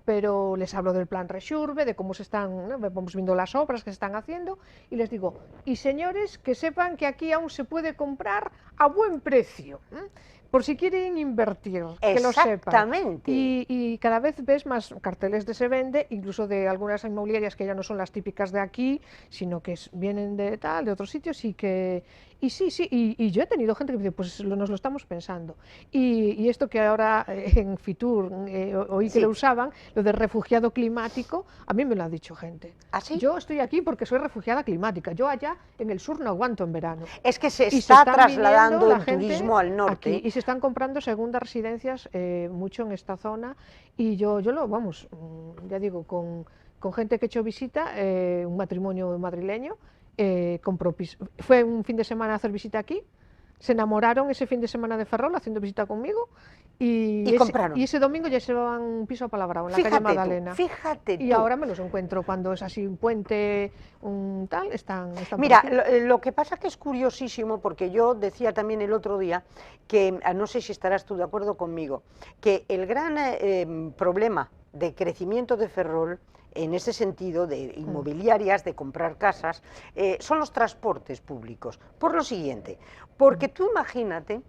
B: les hablo del plan Rexurbe, de cómo se están, ¿no? Vamos viendo las obras que se están haciendo, y les digo, y señores, que sepan que aquí aún se puede comprar a buen precio, ¿eh? por si quieren invertir, que lo sepan.
A: Exactamente.
B: Y cada vez ves más carteles de se vende, incluso de algunas inmobiliarias que ya no son las típicas de aquí, sino que vienen de tal, de otros sitios y sí, y yo he tenido gente que me dice, pues nos lo estamos pensando. Y esto que ahora en Fitur oí que
A: Sí.
B: lo usaban, lo de refugiado climático, a mí me lo ha dicho gente.
A: ¿Ah, sí?
B: Yo estoy aquí porque soy refugiada climática, yo allá en el sur no aguanto en verano.
A: Es que se
B: Y
A: está
B: están
A: trasladando
B: viniendo la
A: el
B: gente
A: turismo al norte.
B: aquí, y se están comprando segundas residencias mucho en esta zona y yo vamos, ya digo, con gente que he hecho visita, un matrimonio madrileño, fue un fin de semana a hacer visita aquí, se enamoraron ese fin de semana de Ferrol haciendo visita conmigo
A: Y compraron.
B: y ese domingo ya se van un piso apalabrado en la calle Magdalena.
A: Fíjate tú.
B: Y ahora me los encuentro cuando es así un puente, un tal, están
A: Mira,
B: por aquí.
A: lo que pasa que es curiosísimo, porque yo decía también el otro día que, no sé si estarás tú de acuerdo conmigo, que el gran problema de crecimiento de Ferrol, en ese sentido, de inmobiliarias, de comprar casas, son los transportes públicos. Por lo siguiente, porque tú imagínate,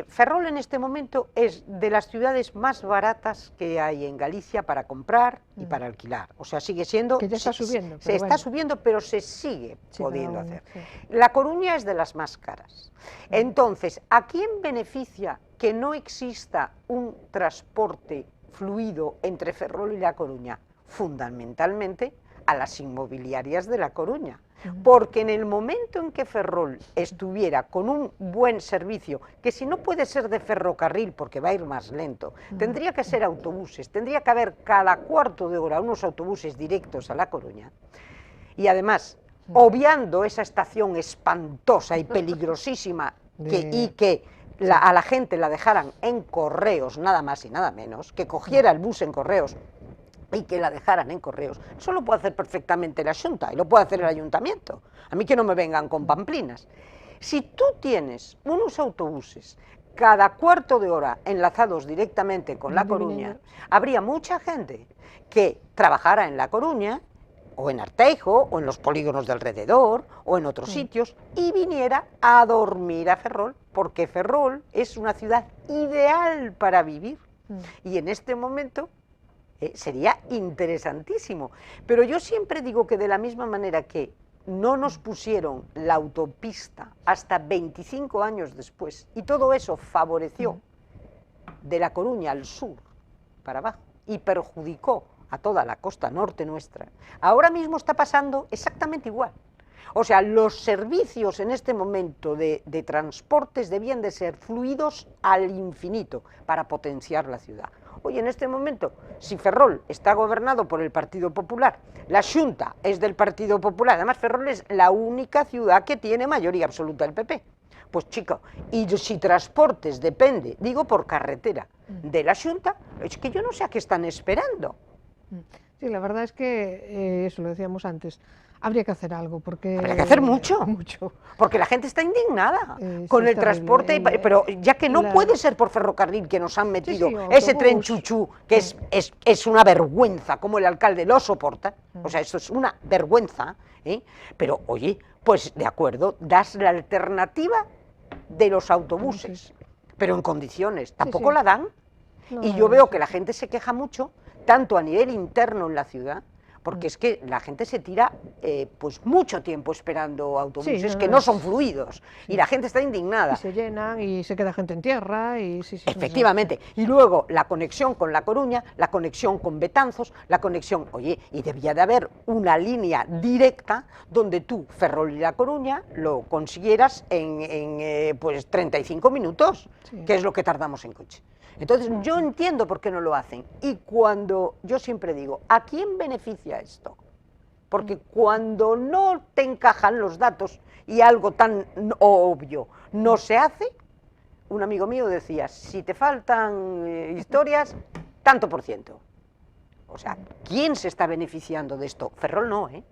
A: Ferrol en este momento es de las ciudades más baratas que hay en Galicia para comprar y para alquilar. O sea, sigue siendo...
B: Que ya está subiendo,
A: Se
B: pero
A: está
B: bueno.
A: subiendo, pero se sigue
B: Sí,
A: pudiendo
B: pero,
A: hacer.
B: sí.
A: La Coruña es de las más caras. Entonces, ¿a quién beneficia que no exista un transporte fluido entre Ferrol y La Coruña? Fundamentalmente a las inmobiliarias de La Coruña. Porque en el momento en que Ferrol estuviera con un buen servicio, que si no puede ser de ferrocarril porque va a ir más lento, tendría que ser autobuses, tendría que haber cada cuarto de hora unos autobuses directos a La Coruña. Y además, obviando esa estación espantosa y peligrosísima que a la gente la dejaran en Correos, nada más y nada menos, que cogiera el bus en Correos y que la dejaran en Correos, eso lo puede hacer perfectamente la Xunta y lo puede hacer el Ayuntamiento. A mí que no me vengan con pamplinas. Si tú tienes unos autobuses cada cuarto de hora enlazados directamente con La Coruña, habría mucha gente que trabajara en La Coruña, o en Arteijo, o en los polígonos de alrededor, o en otros sitios, y viniera a dormir a Ferrol, porque Ferrol es una ciudad ideal para vivir. Y en este momento sería interesantísimo. Pero yo siempre digo que de la misma manera que no nos pusieron la autopista hasta 25 años después, y todo eso favoreció de La Coruña al sur para abajo y perjudicó a toda la costa norte nuestra, ahora mismo está pasando exactamente igual. O sea, los servicios en este momento de transportes debían de ser fluidos al infinito para potenciar la ciudad. Hoy en este momento, si Ferrol está gobernado por el Partido Popular, la Xunta es del Partido Popular, además Ferrol es la única ciudad que tiene mayoría absoluta del PP. Pues chico, y si transportes depende, digo por carretera, de la Xunta, es que yo no sé a qué están esperando.
B: Sí, la verdad es que eso lo decíamos antes. Habría que hacer algo porque...
A: Habría que hacer mucho,
B: mucho.
A: porque la gente está indignada
B: Sí,
A: con
B: es
A: el
B: terrible.
A: transporte, pero ya que no puede ser por ferrocarril que nos han metido
B: sí,
A: ese
B: autobús.
A: tren chuchú, que es una vergüenza, como el alcalde lo soporta, o sea, esto es una vergüenza, pero oye, pues de acuerdo, das la alternativa de los autobuses, pero en condiciones, tampoco
B: sí.
A: la dan,
B: No,
A: y yo veo
B: sí,
A: que la gente se queja mucho, tanto a nivel interno en la ciudad, porque es que la gente se tira pues mucho tiempo esperando autobuses que no son fluidos y la gente está indignada.
B: Y se llenan y se queda gente en tierra y sí, sí,
A: Efectivamente, y luego la conexión con La Coruña, la conexión con Betanzos, la conexión, oye, y debía de haber una línea directa donde tú, Ferrol y La Coruña, lo consiguieras en pues 35 minutos, que es lo que tardamos en coche. Entonces yo entiendo por qué no lo hacen, y cuando yo siempre digo, ¿a quién beneficia esto? Porque cuando no te encajan los datos y algo tan obvio no se hace, un amigo mío decía, si te faltan historias, tanto por ciento. O sea, ¿quién se está beneficiando de esto? Ferrol no, ¿eh?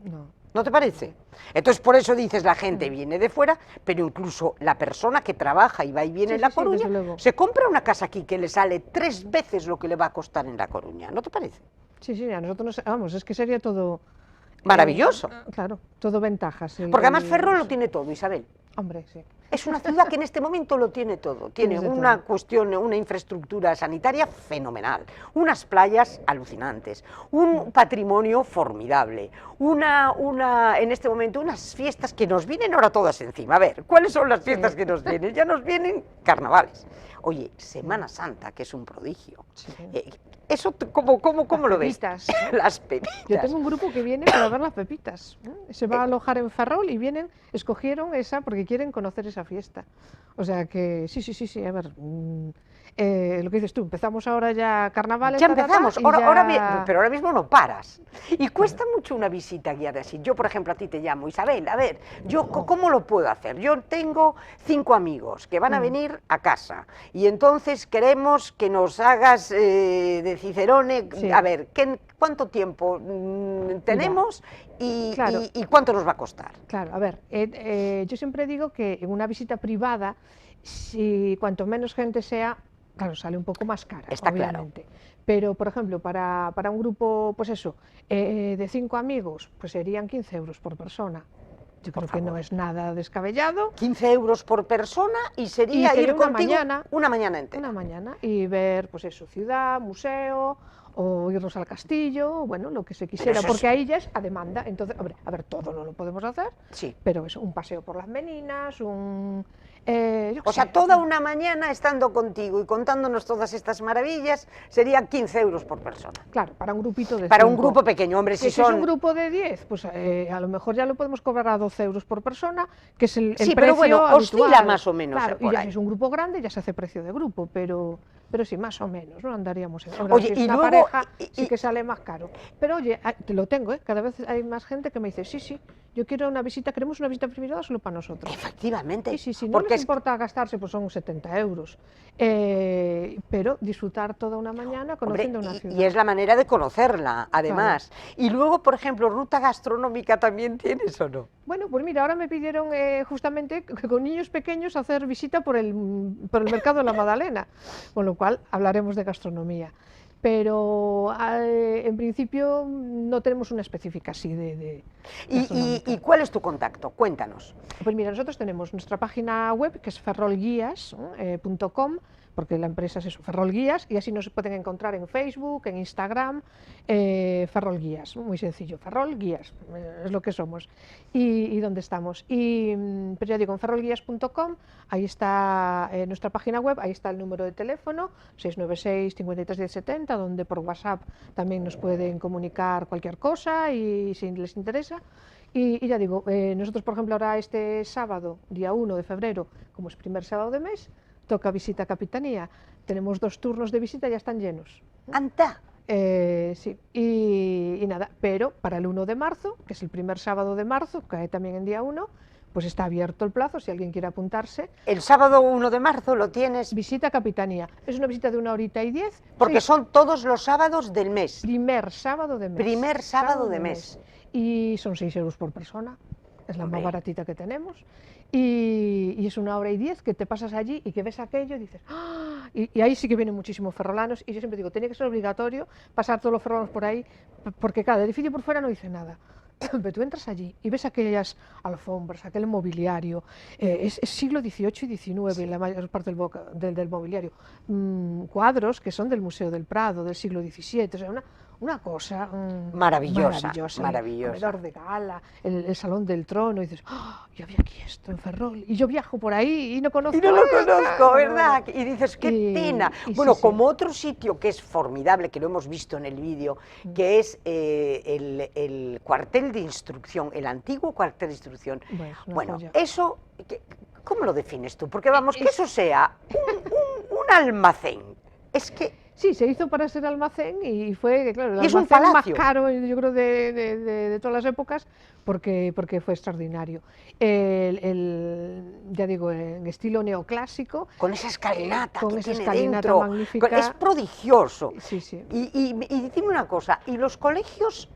B: No.
A: ¿No te parece? Entonces, por eso dices, la gente viene de fuera, pero incluso la persona que trabaja y va y viene en La Coruña, se compra una casa aquí que le sale 3 veces lo que le va a costar en La Coruña, ¿no te parece?
B: Sí, sí, a nosotros, vamos, es que sería todo...
A: Maravilloso.
B: Claro, todo ventajas.
A: Porque además Ferrol lo tiene todo, Isabel.
B: Hombre, sí.
A: Es una ciudad que en este momento lo tiene todo. Tiene
B: Tienes de
A: una
B: todo.
A: cuestión, una infraestructura sanitaria fenomenal, unas playas alucinantes, un patrimonio formidable, en este momento unas fiestas que nos vienen ahora todas encima. A ver, ¿cuáles son las fiestas que nos vienen? Ya nos vienen carnavales. Oye, Semana Santa, que es un prodigio.
B: Sí.
A: Eso, ¿cómo lo ves?
B: Pepitas.
A: Las pepitas.
B: Yo tengo un grupo que viene para ver las pepitas. Se va a alojar en Ferrol y vienen, escogieron esa porque quieren conocer esa fiesta. O sea que sí, a ver, lo que dices tú, empezamos ahora ya carnavales.
A: Ya empezamos,
B: y
A: pero ahora mismo no paras. Y cuesta mucho una visita guiada así. Yo, por ejemplo, a ti te llamo, Isabel, a ver, ¿cómo lo puedo hacer? Yo tengo 5 amigos que van a venir a casa y entonces queremos que nos hagas de Cicerone,
B: Sí.
A: a ver, ¿cuánto tiempo tenemos
B: Claro.
A: y cuánto nos va a costar?
B: Claro, a ver, yo siempre digo que en una visita privada, si cuanto menos gente sea, claro, sale un poco más cara,
A: Está claro.
B: obviamente. Pero, por ejemplo, para un grupo, pues eso, de 5 amigos, pues serían 15 euros por persona. Yo creo que no es nada descabellado.
A: 15 euros por persona y sería
B: sería
A: ir
B: una
A: contigo
B: mañana.
A: una mañana entera.
B: Una mañana y ver, pues eso, ciudad, museo, o irnos al castillo, bueno, lo que se quisiera,
A: eso
B: porque ahí ya es a demanda. Entonces, hombre, a ver, todo no lo podemos hacer,
A: Sí.
B: pero eso, un paseo por las Meninas, yo qué
A: O sea,
B: sé,
A: toda una mañana estando contigo y contándonos todas estas maravillas, serían 15 euros por persona.
B: claro, para un grupito de
A: Para un
B: 5.
A: grupo pequeño, hombre,
B: Que
A: si
B: si es un
A: son...
B: grupo de 10, pues a lo mejor ya lo podemos cobrar a 12 euros por persona, que es el
A: Sí,
B: precio
A: pero bueno,
B: habitual.
A: oscila más o menos,
B: Claro,
A: por
B: y ya
A: ahí.
B: si es un grupo grande ya se hace precio de grupo, pero sí, más o menos, ¿no? Andaríamos en... Ahora,
A: Oye,
B: si es
A: y
B: una
A: luego-
B: pareja, sí que sale más caro. Pero oye, te lo tengo, ¿eh? Cada vez hay más gente que me dice, sí, yo quiero una visita, queremos una visita privada solo para nosotros.
A: Efectivamente.
B: Sí, no
A: porque
B: les importa gastarse, pues son 70 euros. Pero disfrutar toda una mañana
A: hombre,
B: conociendo una ciudad.
A: y es la manera de conocerla, además. Y luego, por ejemplo, ruta gastronómica también tienes, ¿o no?
B: Bueno, pues mira, ahora me pidieron justamente que con niños pequeños hacer visita por el mercado de la Magdalena, con lo cual hablaremos de gastronomía. Pero en principio no tenemos una específica así de gastronómica.
A: ¿Y cuál es tu contacto? Cuéntanos.
B: Pues mira, nosotros tenemos nuestra página web que es ferrolguías.com, porque la empresa es eso, Ferrol Guías, y así nos pueden encontrar en Facebook, en Instagram, Ferrol Guías, muy sencillo, Ferrol Guías, es lo que somos, y dónde estamos. Pero ya digo, en ferrolguías.com, ahí está nuestra página web, ahí está el número de teléfono, 696 53 1070, donde por WhatsApp también nos pueden comunicar cualquier cosa y si les interesa. Y ya digo, nosotros por ejemplo ahora este sábado, día 1 de febrero, como es primer sábado de mes, toca visita a Capitanía. Tenemos 2 turnos de visita, ya están llenos.
A: ¡Anda!
B: Sí, y nada, pero para el 1 de marzo, que es el primer sábado de marzo, cae también en día 1, pues está abierto el plazo, si alguien quiere apuntarse.
A: El sábado 1 de marzo lo tienes,
B: Visita a Capitanía. Es una visita de 1 horita y 10.
A: porque
B: sí,
A: son todos los sábados del mes.
B: primer sábado de mes.
A: Primer sábado de mes.
B: Y son 6 euros por persona, es la
A: Hombre.
B: más baratita que tenemos. Y es 1 hora y 10 que te pasas allí y que ves aquello y dices, ¡ah! Y ahí sí que vienen muchísimos ferrolanos. Y yo siempre digo, tenía que ser obligatorio pasar todos los ferrolanos por ahí, porque cada edificio por fuera no dice nada. Pero tú entras allí y ves aquellas alfombras, aquel mobiliario, es siglo XVIII y XIX, la mayor parte del mobiliario, cuadros que son del Museo del Prado, del siglo XVII, o sea, una cosa
A: Maravillosa.
B: el comedor de gala, el salón del trono, y dices, ¡ah! Yo vi aquí esto en Ferrol, y yo viajo por ahí y no conozco
A: Y no lo
B: esta".
A: conozco, ¿verdad? Y dices, qué pena.
B: y
A: Bueno,
B: sí.
A: como otro sitio que es formidable, que lo hemos visto en el vídeo, que es el cuartel de instrucción, el antiguo cuartel de instrucción.
B: Bueno,
A: Bueno, eso, ¿cómo lo defines tú? Porque vamos, que eso sea un almacén. Es que...
B: Sí, se hizo para ser almacén y fue, claro, el
A: Y es un
B: almacén más
A: palacio.
B: caro, yo creo, de todas las épocas, porque fue extraordinario. Ya digo, en estilo neoclásico.
A: Con esa escalinata
B: Con
A: que
B: esa
A: tiene
B: escalinata
A: dentro.
B: magnífica.
A: Es prodigioso.
B: Sí, sí.
A: Y dime una cosa, ¿y los colegios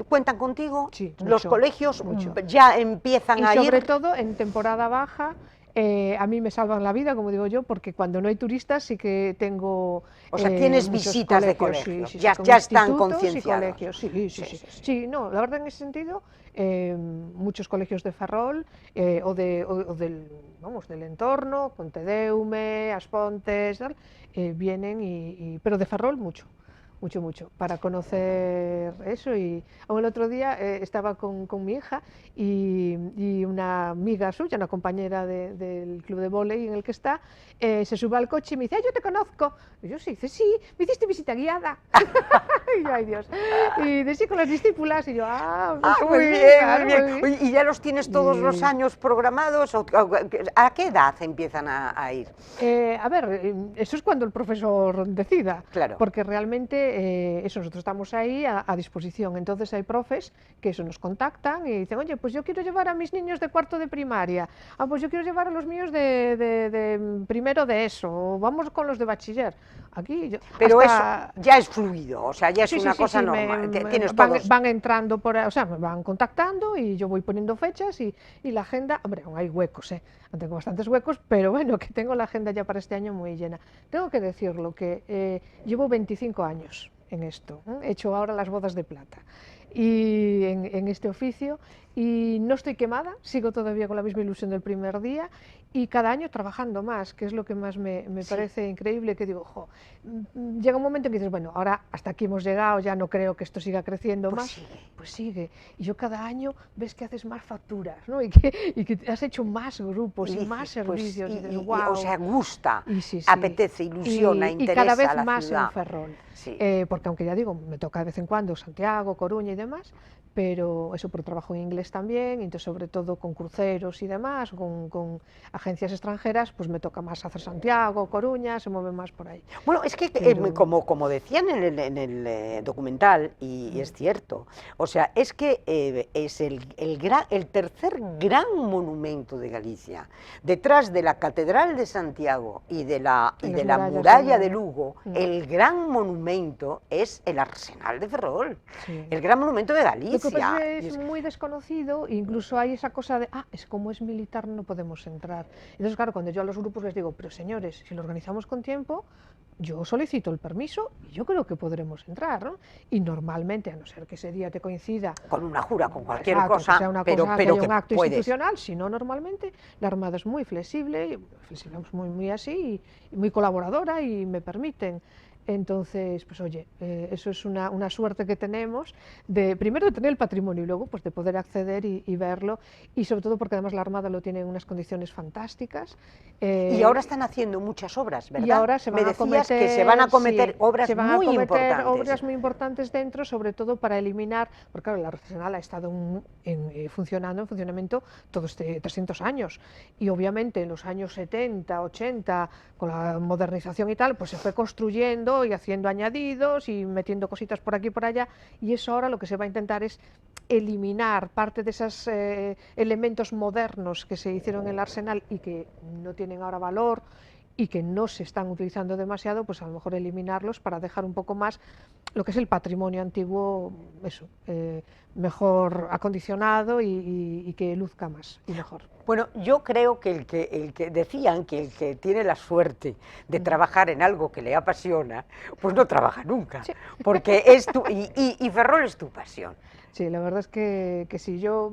A: cuentan contigo?
B: Sí,
A: Los
B: mucho,
A: colegios
B: mucho.
A: ya empiezan
B: Y
A: a
B: sobre
A: ir...
B: todo en temporada baja, a mí me salvan la vida, como digo yo, porque cuando no hay turistas sí que tengo...
A: O sea, tienes
B: muchos
A: visitas de
B: colegios,
A: colegios,
B: sí,
A: ya
B: con
A: están
B: institutos y
A: concienciados.
B: colegios, sí, no, la verdad en ese sentido, muchos colegios de Ferrol o del, vamos, del entorno, Pontedeume, Aspontes, tal, vienen, pero de Ferrol mucho, para conocer eso. Y aún el otro día estaba con mi hija y una amiga suya, una compañera del club de vóley en el que está, se sube al coche y me dice, yo te conozco. Y yo sí, dice, sí, me hiciste visita guiada. Y yo, ay Dios. Y de sí con las discípulas, y yo,
A: muy
B: pues,
A: bien,
B: claro,
A: muy bien.
B: muy bien.
A: Oye, ¿y ya los tienes todos los años programados? ¿A qué edad empiezan a ir?
B: A ver, eso es cuando el profesor decida,
A: Claro.
B: porque realmente eso, nosotros estamos ahí a disposición. Entonces hay profes que eso nos contactan y dicen, oye, pues yo quiero llevar a mis niños de cuarto de primaria, pues yo quiero llevar a los míos de primero de eso, o vamos con los de bachiller. Aquí
A: Pero
B: hasta...
A: eso ya es fluido, o sea, ya es
B: Sí,
A: una
B: sí,
A: cosa
B: sí,
A: normal. Tienes
B: van,
A: todos.
B: van entrando o sea, me van contactando y yo voy poniendo fechas y la agenda, hombre, aún hay huecos, tengo bastantes huecos, pero bueno, que tengo la agenda ya para este año muy llena. Tengo que decirlo, que llevo 25 años en esto, he hecho ahora las bodas de plata y en este oficio, y no estoy quemada, sigo todavía con la misma ilusión del primer día y cada año trabajando más, que es lo que más me parece increíble, que digo, llega un momento en que dices, bueno, ahora hasta aquí hemos llegado, ya no creo que esto siga creciendo más, pues sigue, y yo cada año ves que haces más facturas, ¿no? y que has hecho más grupos y más servicios, y dices, wow.
A: O sea, gusta,
B: Sí,
A: apetece, ilusiona, interesa
B: y cada vez
A: a la
B: más
A: ciudad.
B: en Ferrol,
A: Sí.
B: porque aunque ya digo, me toca de vez en cuando Santiago, Coruña y demás, pero eso por trabajo en inglés también, y entonces sobre todo con cruceros y demás, con agencias extranjeras, pues me toca más hacer Santiago, Coruña, se mueve más por ahí.
A: Bueno, es que
B: Pero...
A: como decían en el documental, y es cierto, o sea, es que es el tercer gran monumento de Galicia, detrás de la Catedral de Santiago y de la muralla de Lugo, el gran monumento es el Arsenal de Ferrol, el gran monumento de Galicia.
B: Lo que pasa es que es muy desconocido, incluso hay esa cosa de, es como es militar no podemos entrar. Entonces, claro, cuando yo a los grupos les digo, pero señores, si lo organizamos con tiempo, yo solicito el permiso y yo creo que podremos entrar, ¿no? Y normalmente, a no ser que ese día te coincida
A: con una jura, con cualquier
B: cosa,
A: cosa,
B: sea una
A: pero
B: cosa, que haya un acto
A: puedes.
B: institucional, si no, normalmente la Armada es muy flexible, muy así, y muy colaboradora, y me permiten. Entonces, pues oye, eso es una suerte que tenemos, primero de tener el patrimonio y luego pues de poder acceder y verlo, y sobre todo porque además la Armada lo tiene en unas condiciones fantásticas.
A: Y ahora están haciendo muchas obras, ¿verdad?
B: Y ahora
A: Me decías que se van a cometer obras muy importantes.
B: Obras muy importantes dentro, sobre todo para eliminar, porque claro, el Arsenal ha estado en funcionamiento todos 300 años, y obviamente en los años 70, 80, con la modernización y tal, pues se fue construyendo y haciendo añadidos y metiendo cositas por aquí y por allá, y eso ahora lo que se va a intentar es eliminar parte de esos elementos modernos que se hicieron en el Arsenal y que no tienen ahora valor y que no se están utilizando demasiado, pues a lo mejor eliminarlos para dejar un poco más lo que es el patrimonio antiguo, eso, mejor acondicionado y que luzca más y mejor.
A: Bueno, yo creo que el que decían que el que tiene la suerte de trabajar en algo que le apasiona, pues no trabaja nunca, sí. Porque es y Ferrol es tu pasión.
B: Sí, la verdad es que si yo,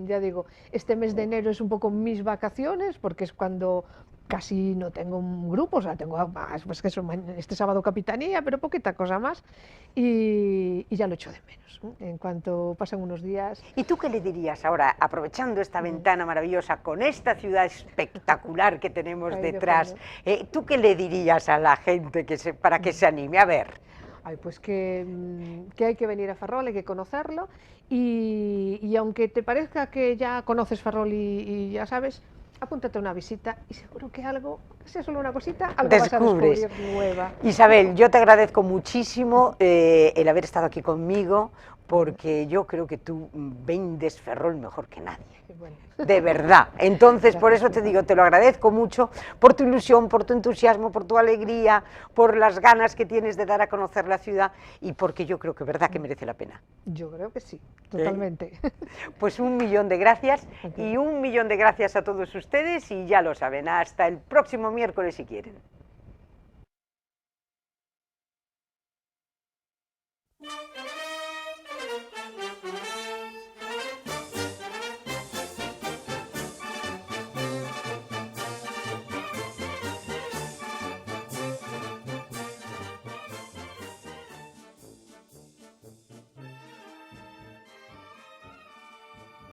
B: ya digo, este mes de enero es un poco mis vacaciones, porque es cuando casi no tengo un grupo, o sea, tengo pues que este sábado capitanía, pero poquita cosa más, y ya lo echo de menos, ¿no? En cuanto pasan unos días.
A: ¿Y tú qué le dirías ahora, aprovechando esta ventana maravillosa, con esta ciudad espectacular que tenemos detrás, tú qué le dirías a la gente para que se anime a ver?
B: Pues que hay que venir a Ferrol, hay que conocerlo, y aunque te parezca que ya conoces Ferrol y ya sabes, apúntate a una visita y seguro que algo, que sea solo una cosita, algo vas a descubrir nueva.
A: Isabel, yo te agradezco muchísimo el haber estado aquí conmigo, porque yo creo que tú vendes Ferrol mejor que nadie.
B: Bueno.
A: De verdad. Entonces, por eso te digo, te lo agradezco mucho por tu ilusión, por tu entusiasmo, por tu alegría, por las ganas que tienes de dar a conocer la ciudad y porque yo creo que verdad que merece la pena.
B: Yo creo que sí, totalmente.
A: Pues 1.000.000 de gracias y 1.000.000 de gracias a todos ustedes y ya lo saben, hasta el próximo miércoles si quieren.